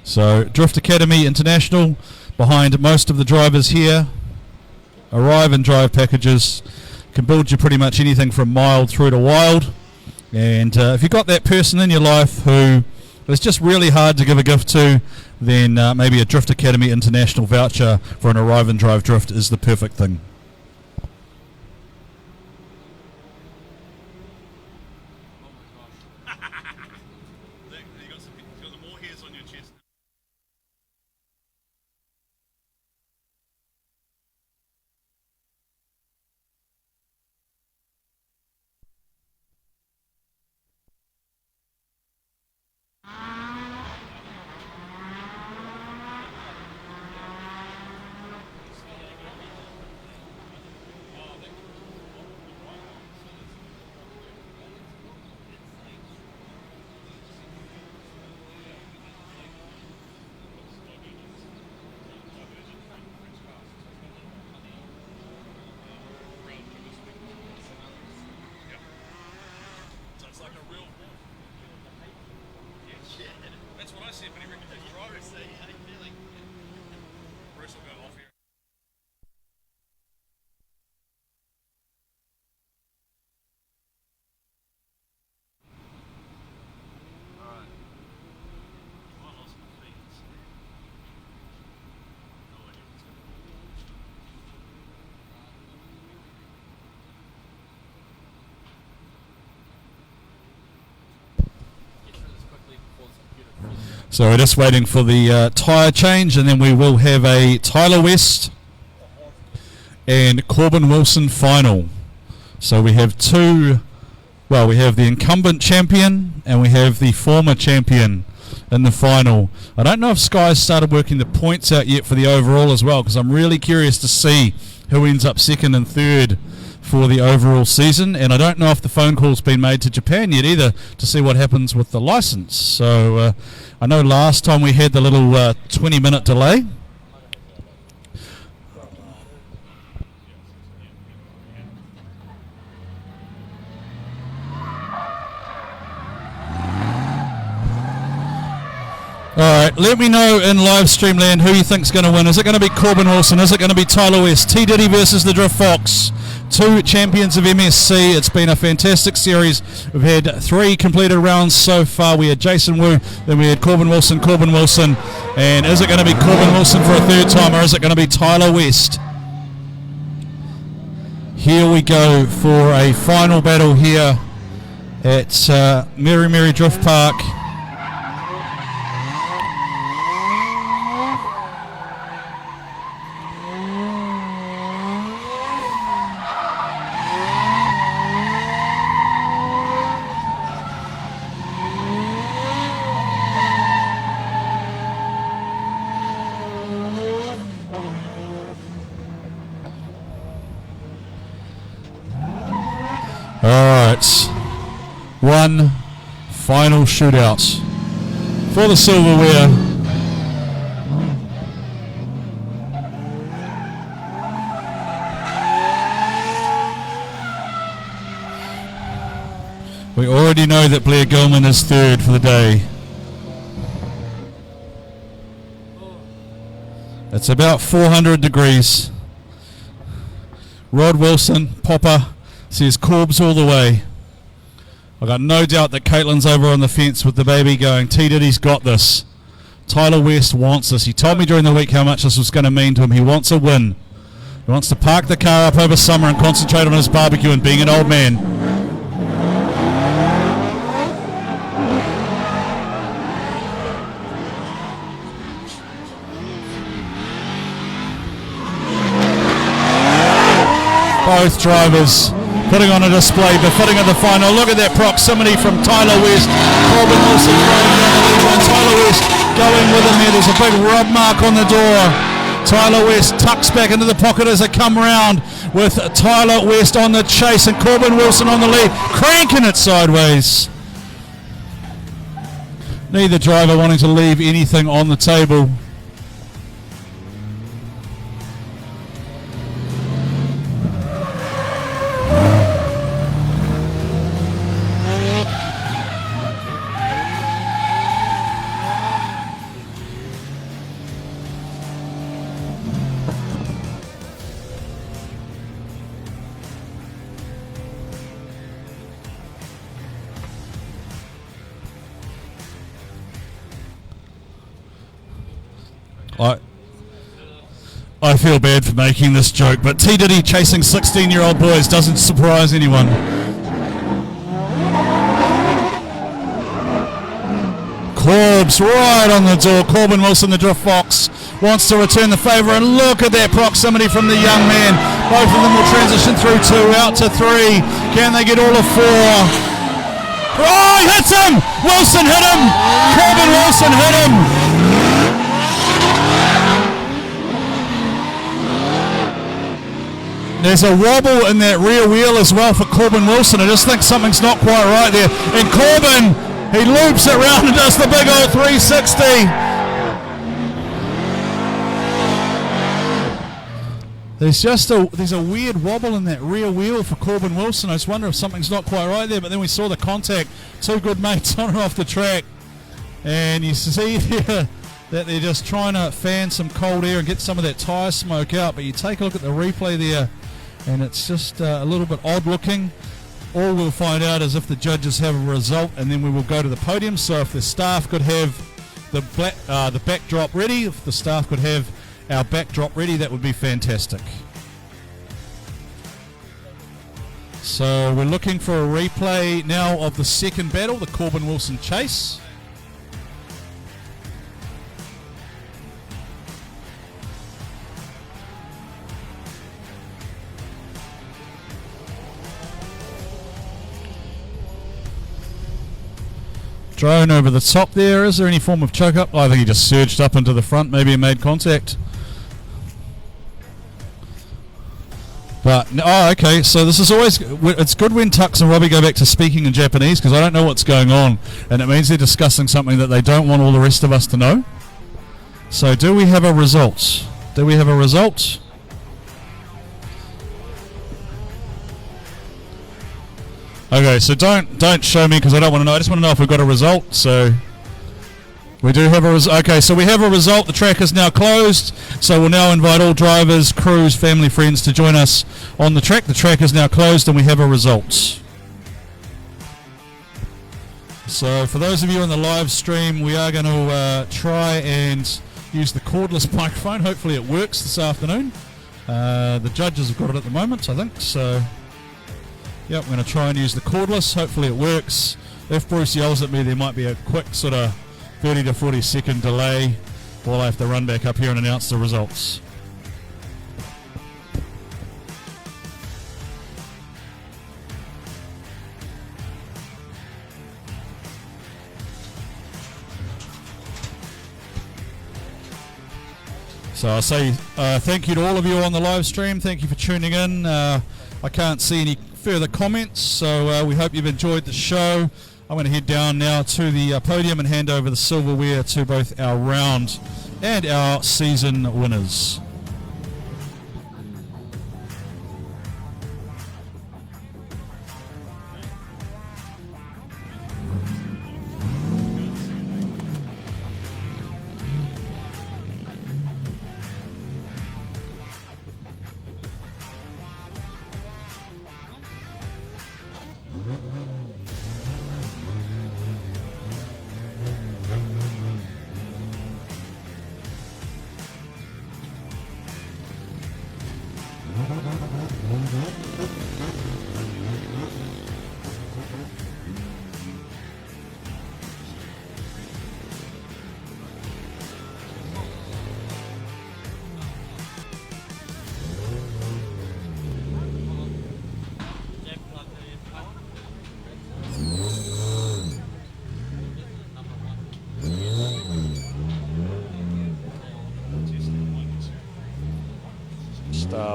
So Drift Academy International, behind most of the drivers here. Arrive and drive packages can build you pretty much anything from mild through to wild, and if you've got that person in your life who is just really hard to give a gift to, then maybe a Drift Academy International voucher for an Arrive and Drive drift is the perfect thing. So we're just waiting for the tyre change, and then we will have a Tyler West and Corbin Wilson final. So we have two Well, we have the incumbent champion and we have the former champion in the final. I don't know if Sky's started working the points out yet for the overall as well, because I'm really curious to see who ends up second and third for the overall season, and I don't know if the phone call's been made to Japan yet either to see what happens with the license. So I know last time we had the little 20-minute delay. Alright, let me know in live stream land who you think's going to win. Is it going to be Corbin Wilson? Is it going to be Tyler West? T Diddy versus the Drift Fox. 2 champions of MSC. It's been a fantastic series. We've had 3 completed rounds so far. We had Jason Wu, then we had Corbin Wilson. And is it going to be Corbin Wilson for a third time, or is it going to be Tyler West? Here we go for a final battle here at Meremere Drift Park. Alright, one final shootout for the silverware. We already know that Blair Gilman is third for the day. It's about 400 degrees. Rod Wilson, Popper, says Corbs all the way. I've got no doubt that Caitlin's over on the fence with the baby going, T Diddy's got this. Tyler West wants this. He told me during the week how much this was going to mean to him. He wants a win. He wants to park the car up over summer and concentrate on his barbecue and being an old man. Both drivers putting on a display, befitting of the final. Look at that proximity from Tyler West. Corbin Wilson running down the lead line. Tyler West going with him there. There's a big rub mark on the door. Tyler West tucks back into the pocket as they come round with Tyler West on the chase and Corbin Wilson on the lead, cranking it sideways. Neither driver wanting to leave anything on the table. I feel bad for making this joke, but T Diddy chasing 16-year-old boys doesn't surprise anyone. Corbs right on the door. Corbin Wilson, the Drift Fox, wants to return the favour, and look at that proximity from the young man. Both of them will transition through 2, out to 3. Can they get all of 4? Oh, he hits him! Wilson hit him! Corbin Wilson hit him! There's a wobble in that rear wheel as well for Corbin Wilson. I just think something's not quite right there. And Corbin, he loops it round and does the big old 360. There's a weird wobble in that rear wheel for Corbin Wilson. I just wonder if something's not quite right there. But then we saw the contact. 2 good mates on and off the track. And you see here that they're just trying to fan some cold air and get some of that tyre smoke out. But you take a look at the replay there, and it's just a little bit odd looking. All we'll find out is if the judges have a result, and then we will go to the podium. So if the staff could have the backdrop ready, if the staff could have our backdrop ready, that would be fantastic. So we're looking for a replay now of the second battle, the Corbin Wilson chase. Drone over the top there. Is there any form of choke up? I think he just surged up into the front. Maybe he made contact. But, oh, okay, so this is always, it's good when Tux and Robbie go back to speaking in Japanese, because I don't know what's going on, and it means they're discussing something that they don't want all the rest of us to know. So do we have a result? Do we have a result? Okay, so don't show me, because I don't want to know. I just want to know if we've got a result. So we do have a result. Okay, so we have a result. The track is now closed. So we'll now invite all drivers, crews, family, friends to join us on the track. The track is now closed and we have a result. So for those of you on the live stream, we are going to try and use the cordless microphone. Hopefully it works this afternoon. The judges have got it at the moment, I think. So, yep, I'm going to try and use the cordless. Hopefully it works. If Bruce yells at me, there might be a quick sort of 30 to 40 second delay while I have to run back up here and announce the results. So I'll say thank you to all of you on the live stream. Thank you for tuning in. I can't see any further comments, so we hope you've enjoyed the show. I'm going to head down now to the podium and hand over the silverware to both our round and our season winners.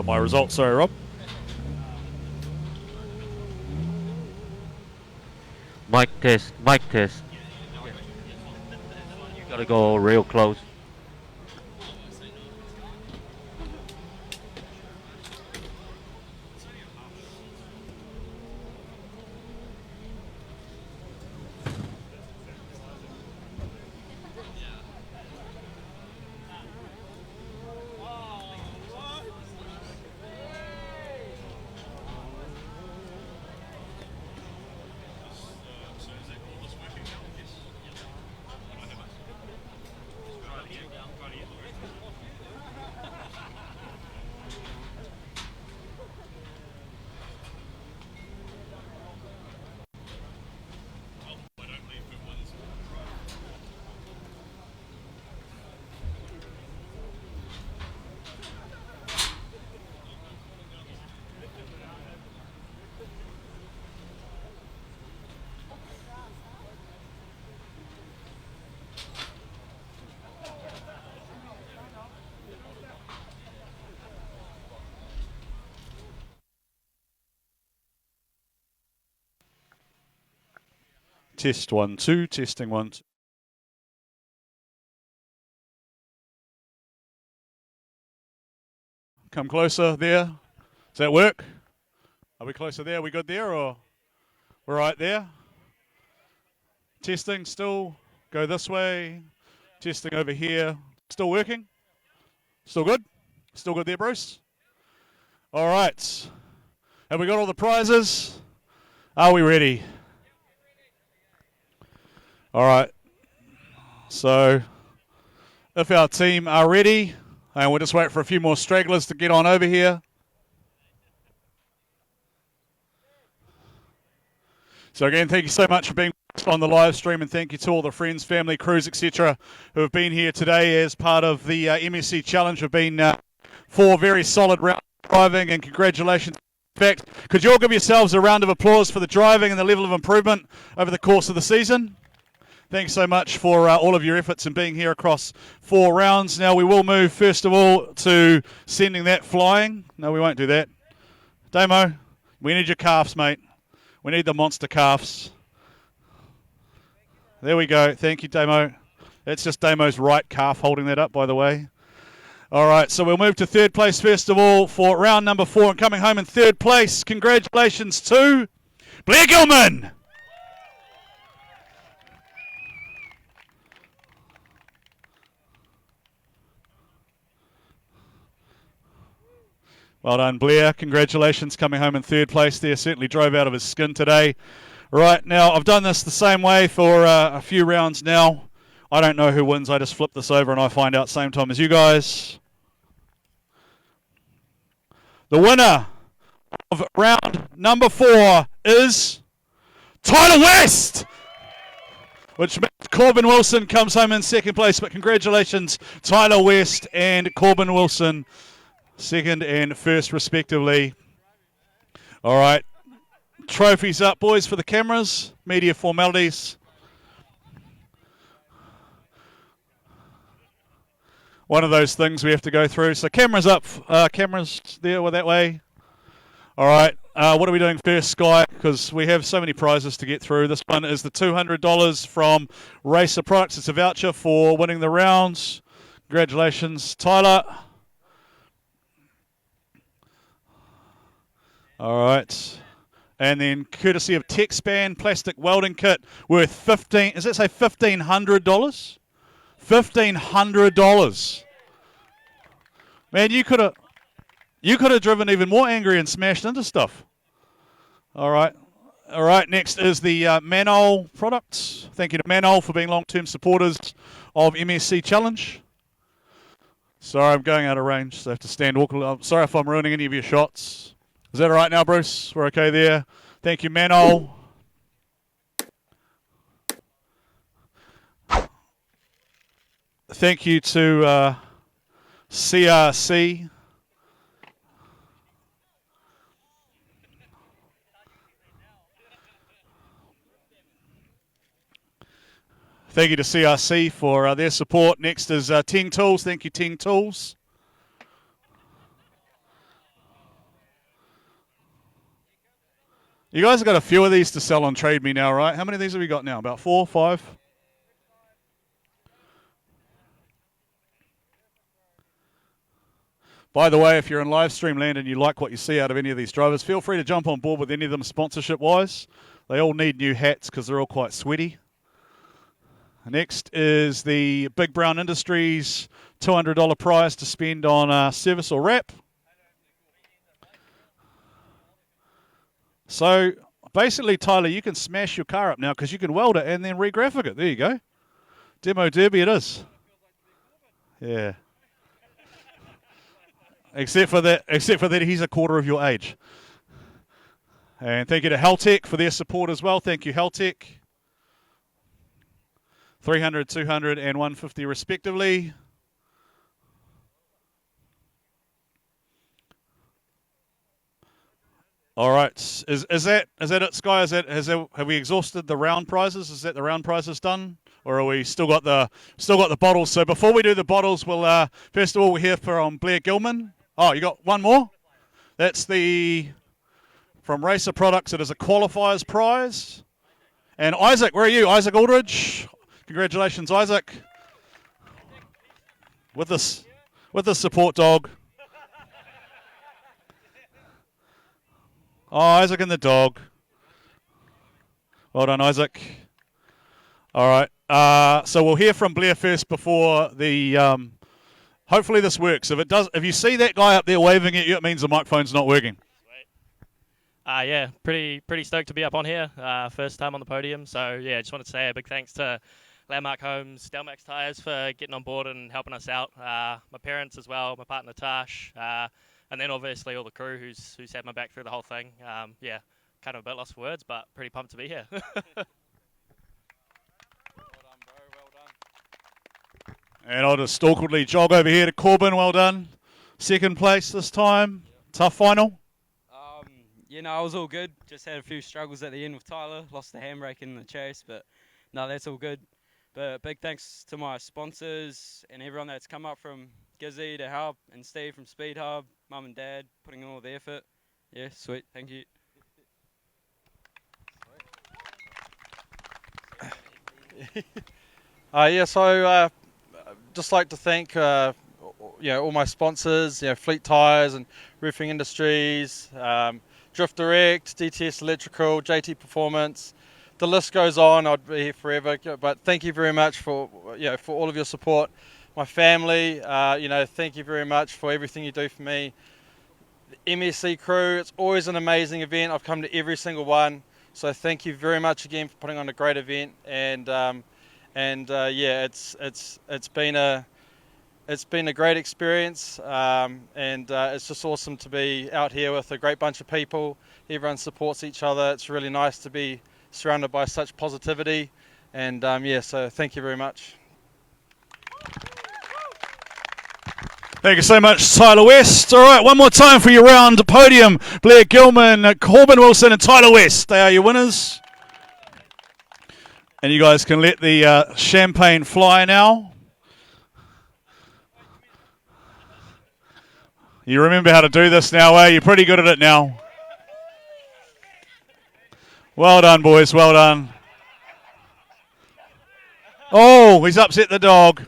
My results, sorry, Rob. Mic test, mic test. You gotta go real close. Test 1, 2, testing 1, 2. Come closer there. Does that work? Are we closer there? Are we good there, or we're right there? Testing still. Go this way. Testing over here. Still working? Still good? Still good there, Bruce? All right. Have we got all the prizes? Are we ready? All right. So if our team are ready, and we'll just wait for a few more stragglers to get on over here. So again, thank you so much for being on the live stream, and thank you to all the friends, family, crews, etc. who have been here today as part of the MSC Challenge. We've been 4 very solid rounds of driving, and congratulations. In fact, could you all give yourselves a round of applause for the driving and the level of improvement over the course of the season? Thanks so much for all of your efforts in being here across 4 rounds. Now we will move first of all to sending that flying. No, we won't do that. Damo, we need your calves, mate. We need the monster calves. There we go. Thank you, Damo. That's just Damo's right calf holding that up, by the way. All right, so we'll move to third place first of all for round number 4. And coming home in third place, congratulations to Blair Gilman. Well done, Blair. Congratulations coming home in third place there. Certainly drove out of his skin today. Right, now I've done this the same way for a few rounds now. I don't know who wins. I just flip this over and I find out same time as you guys. The winner of round number 4 is Tyler West, which means Corbin Wilson comes home in second place. But congratulations, Tyler West and Corbin Wilson, second and first respectively. All right, trophies up, boys, for the cameras, media formalities. One of those things we have to go through. So cameras up, cameras there, that way. All right, what are we doing first, Sky? Because we have so many prizes to get through. This one is the $200 from Racer Products. It's a voucher for winning the rounds. Congratulations, Tyler. All right. And then courtesy of TechSpan plastic welding kit worth does that say $1,500? $1,500. Man, you could have driven even more angry and smashed into stuff. All right. All right, next is the Manol products. Thank you to Manol for being long-term supporters of MSC Challenge. Sorry, I'm going out of range, so I have to stand walk. Sorry if I'm ruining any of your shots. Is that all right now, Bruce? We're okay there. Thank you, Manol. Thank you to CRC. Thank you to CRC for their support. Next is Ting Tools. Thank you, Ting Tools. You guys have got a few of these to sell on Trade Me now, right? How many of these have we got now? About 4, 5? By the way, if you're in live stream land and you like what you see out of any of these drivers, feel free to jump on board with any of them sponsorship-wise. They all need new hats because they're all quite sweaty. Next is the Big Brown Industries $200 prize to spend on service or wrap. So basically, Tyler, you can smash your car up now because you can weld it and then re-graphic it. There you go. Demo Derby it is. Yeah. Except for that he's a quarter of your age. And thank you to Heltec for their support as well. Thank you, Heltec. 300, 200, and 150 respectively. All right, is that it, Sky? Have we exhausted the round prizes? Is that the round prizes done, or are we still got the bottles? So before we do the bottles, we'll first of all we're here from Blair Gilman. Oh, you got one more? That's from Racer Products. It is a qualifiers prize. And Isaac, where are you? Isaac Aldridge. Congratulations, Isaac. With this support dog. Oh, Isaac and the dog. Well done, Isaac. All right. So we'll hear from Blair first before the. Hopefully this works. If it does, if you see that guy up there waving at you, it means the microphone's not working. Sweet. Yeah, pretty stoked to be up on here. First time on the podium. So yeah, just wanted to say a big thanks to Landmark Homes, Delmax Tyres for getting on board and helping us out. My parents as well, my partner Tash. And then obviously all the crew who's had my back through the whole thing. Yeah, kind of a bit lost for words, but pretty pumped to be here. Well done, bro. Well done. And I'll just awkwardly jog over here to Corbin. Well done. Second place this time. Yep. Tough final. It was all good. Just had a few struggles at the end with Tyler. Lost the handbrake in the chase, but no, that's all good. But big thanks to my sponsors and everyone that's come up from Gizzy to help, and Steve from Speed Hub, Mum and Dad putting in all the effort. Yeah, sweet. Thank you. So just like to thank all my sponsors, Fleet Tyres and Roofing Industries, Drift Direct, DTS Electrical, JT Performance. The list goes on. I'd be here forever, but thank you very much for all of your support. My family, thank you very much for everything you do for me. The MSC crew, it's always an amazing event. I've come to every single one, so thank you very much again for putting on a great event. It's been a great experience, it's just awesome to be out here with a great bunch of people. Everyone supports each other. It's really nice to be surrounded by such positivity, and so thank you very much. Thank you so much, Tyler West. All right, one more time for your round podium. Blair Gilman, Corbin Wilson, and Tyler West. They are your winners. And you guys can let the champagne fly now. You remember how to do this now, eh? You're pretty good at it now. Well done, boys. Well done. Oh, he's upset the dog.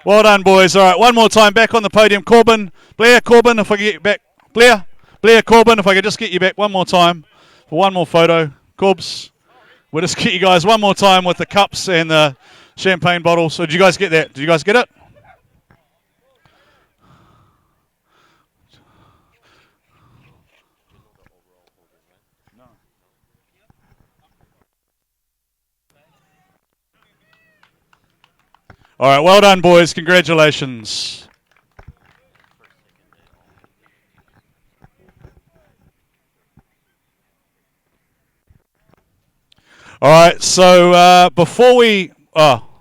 Well done, boys. All right, one more time. Back on the podium. Corbin. Blair, Corbin, if I can get you back. Blair, Corbin, if I could just get you back one more time for one more photo. Corbs. We'll just get you guys one more time with the cups and the champagne bottles. So did you guys get that? Did you guys get it? All right, well done, boys. Congratulations. All right, so before we...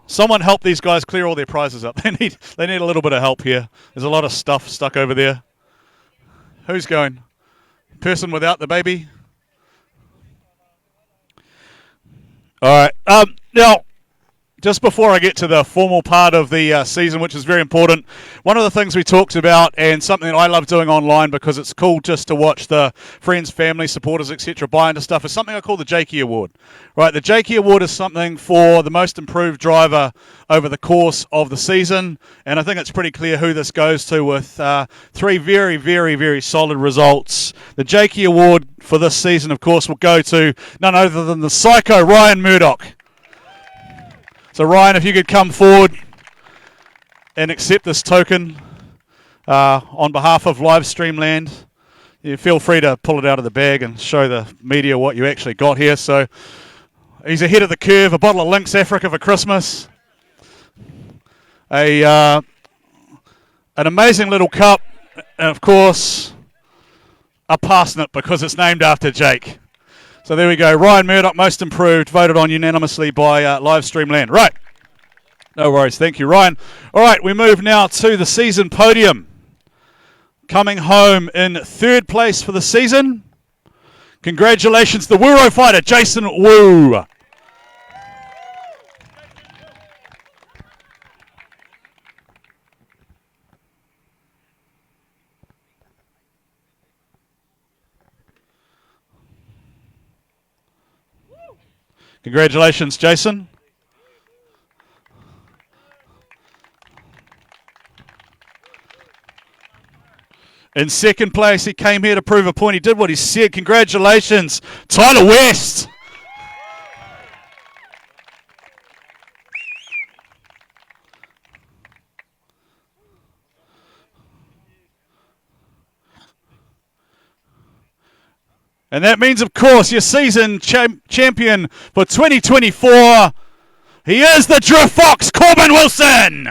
someone help these guys clear all their prizes up. They need a little bit of help here. There's a lot of stuff stuck over there. Who's going? Person without the baby? All right, now... Just before I get to the formal part of the season, which is very important, one of the things we talked about, and something that I love doing online because it's cool just to watch the friends, family, supporters, etc. buy into stuff, is something I call the Jakey Award. Right, the Jakey Award is something for the most improved driver over the course of the season, and I think it's pretty clear who this goes to with three very, very, very solid results. The Jakey Award for this season, of course, will go to none other than the psycho Ryan Murdoch. So Ryan, if you could come forward and accept this token on behalf of Livestream Land, you feel free to pull it out of the bag and show the media what you actually got here. So he's ahead of the curve, a bottle of Lynx Africa for Christmas, an amazing little cup, and of course a parsnip because it's named after Jake. So there we go. Ryan Murdoch, most improved, voted on unanimously by Livestream Land. Right. No worries. Thank you, Ryan. All right, we move now to the season podium. Coming home in third place for the season. Congratulations, the Wuro fighter, Jason Wu. Congratulations, Jason. In second place, he came here to prove a point. He did what he said. Congratulations, Tyler West. And that means, of course, your season champion for 2024, he is the Drift Fox, Corbin Wilson.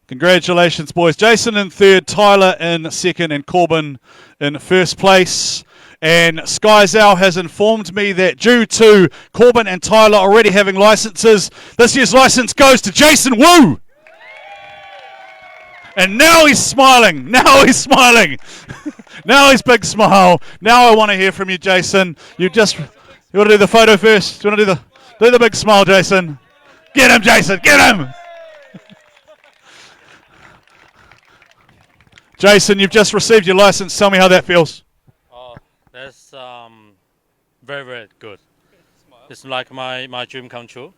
Congratulations, boys. Jason in third, Tyler in second, and Corbin in first place. And SkyZow has informed me that due to Corbin and Tyler already having licenses, this year's license goes to Jason Wu. And now he's smiling. Now he's smiling. Now his big smile. Now I want to hear from you, Jason. You want to do the photo first? Do you want to do the big smile, Jason? Get him, Jason. Get him. Jason, you've just received your license. Tell me how that feels. Oh, that's very, very good. It's like my dream come true.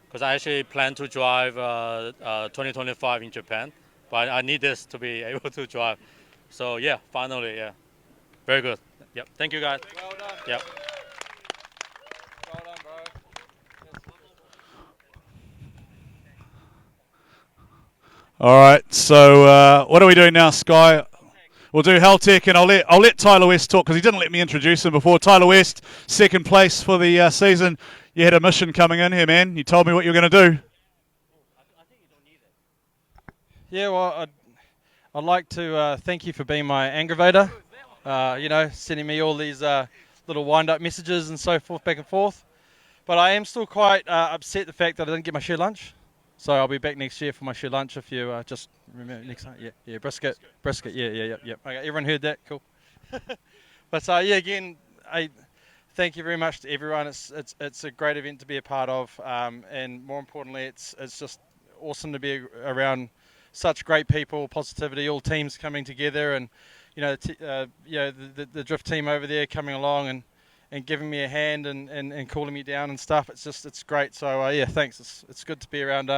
Because I actually plan to drive 2025 in Japan. But I need this to be able to drive. So, yeah, finally, yeah. Very good. Yep. Thank you, guys. Well done. Yep. Well done, bro. All right. So what are we doing now, Sky? We'll do Haltech, and I'll let Tyler West talk because he didn't let me introduce him before. Tyler West, second place for the season. You had a mission coming in here, man. You told me what you were going to do. Yeah, well, I'd like to thank you for being my aggravator. Sending me all these little wind-up messages and so forth, back and forth. But I am still quite upset the fact that I didn't get my share lunch. So I'll be back next year for my share lunch if you just remember next time. Yeah, brisket, yeah. Okay, everyone heard that? Cool. But again, I thank you very much to everyone. It's a great event to be a part of, and more importantly, it's just awesome to be around such great people, positivity, all teams coming together, and the drift team over there coming along and giving me a hand and cooling me down and stuff. It's great. So thanks. It's good to be around.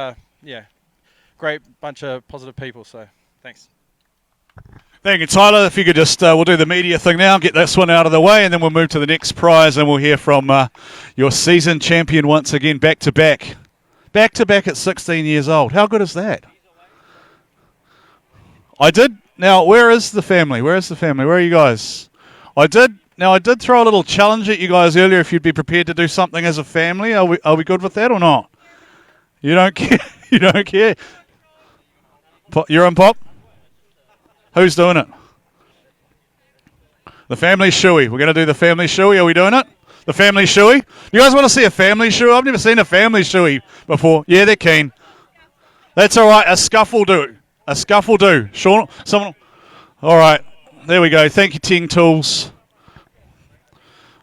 Great bunch of positive people. So thanks. Thank you, Tyler. If you could just, we'll do the media thing now, get this one out of the way, and then we'll move to the next prize, and we'll hear from your season champion once again, back to back at 16 years old. How good is that? I did. Now, where is the family? Where are you guys? I did throw a little challenge at you guys earlier if you'd be prepared to do something as a family. Are we good with that or not? You don't care? You don't care? You're on, Pop? Who's doing it? The family shoey. We're going to do the family shoey. Are we doing it? The family shoey? You guys want to see a family shoey? I've never seen a family shoey before. Yeah, they're keen. That's all right. A scuffle do. Sean, someone. All right. There we go. Thank you, Ting Tools.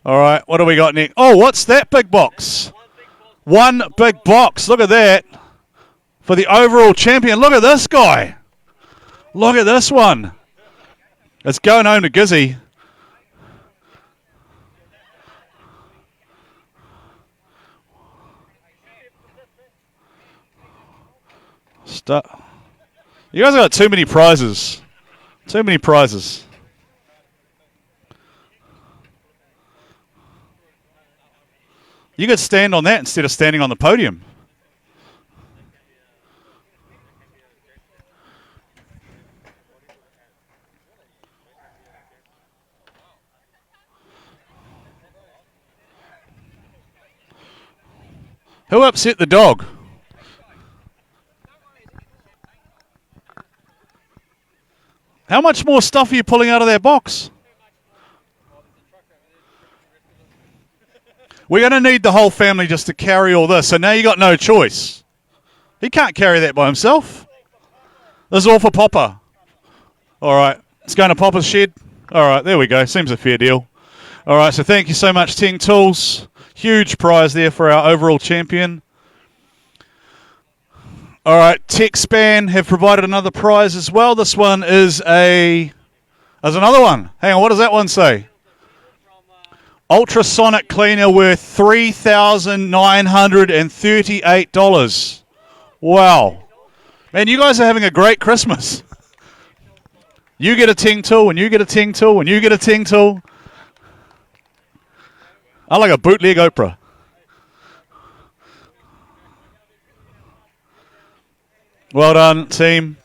All right. What do we got next? Oh, what's that big box? One big box. Look at that. For the overall champion. Look at this guy. Look at this one. It's going home to Gizzy. You guys have got too many prizes. Too many prizes. You could stand on that instead of standing on the podium. Who upset the dog? How much more stuff are you pulling out of that box? We're going to need the whole family just to carry all this. So now you got no choice. He can't carry that by himself. This is all for Popper. All right. It's going to Popper's shed. All right. There we go. Seems a fair deal. All right. So thank you so much, Ting Tools. Huge prize there for our overall champion. All right, TechSpan have provided another prize as well. This one is there's another one. Hang on, what does that one say? Ultrasonic cleaner worth $3,938. Wow. Man, you guys are having a great Christmas. You get a Ting tool, and you get a Ting tool, and you get a Ting tool. I like a bootleg Oprah. Well done, team.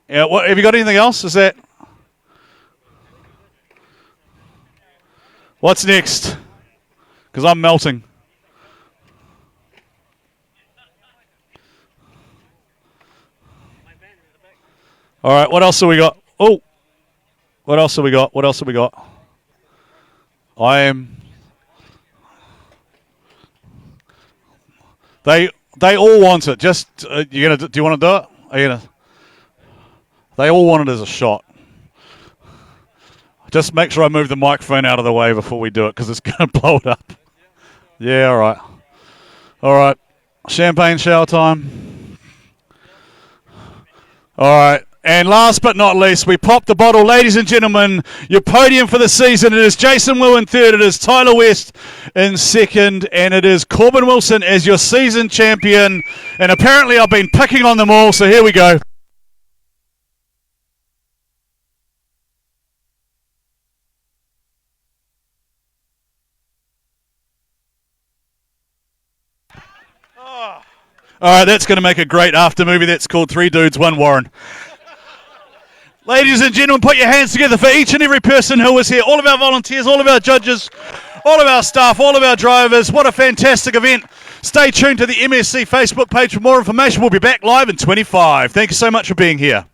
Yeah, what have you got? Anything else? Is that what's next? Because I'm melting. All right, what else have we got? Oh, what else have we got? I am. They all want it. Just do you want to do it? They all want it as a shot. Just make sure I move the microphone out of the way before we do it, because it's going to blow it up. Yeah, all right. All right. Champagne shower time. All right. And last but not least, we pop the bottle. Ladies and gentlemen, your podium for the season. It is Jason Wu in third. It is Tyler West in second. And it is Corbin Wilson as your season champion. And apparently I've been picking on them all, so here we go. All right, that's going to make a great after movie. That's called Three Dudes, One Warren. Ladies and gentlemen, put your hands together for each and every person who was here. All of our volunteers, all of our judges, all of our staff, all of our drivers. What a fantastic event. Stay tuned to the MSC Facebook page for more information. We'll be back live in 25. Thank you so much for being here.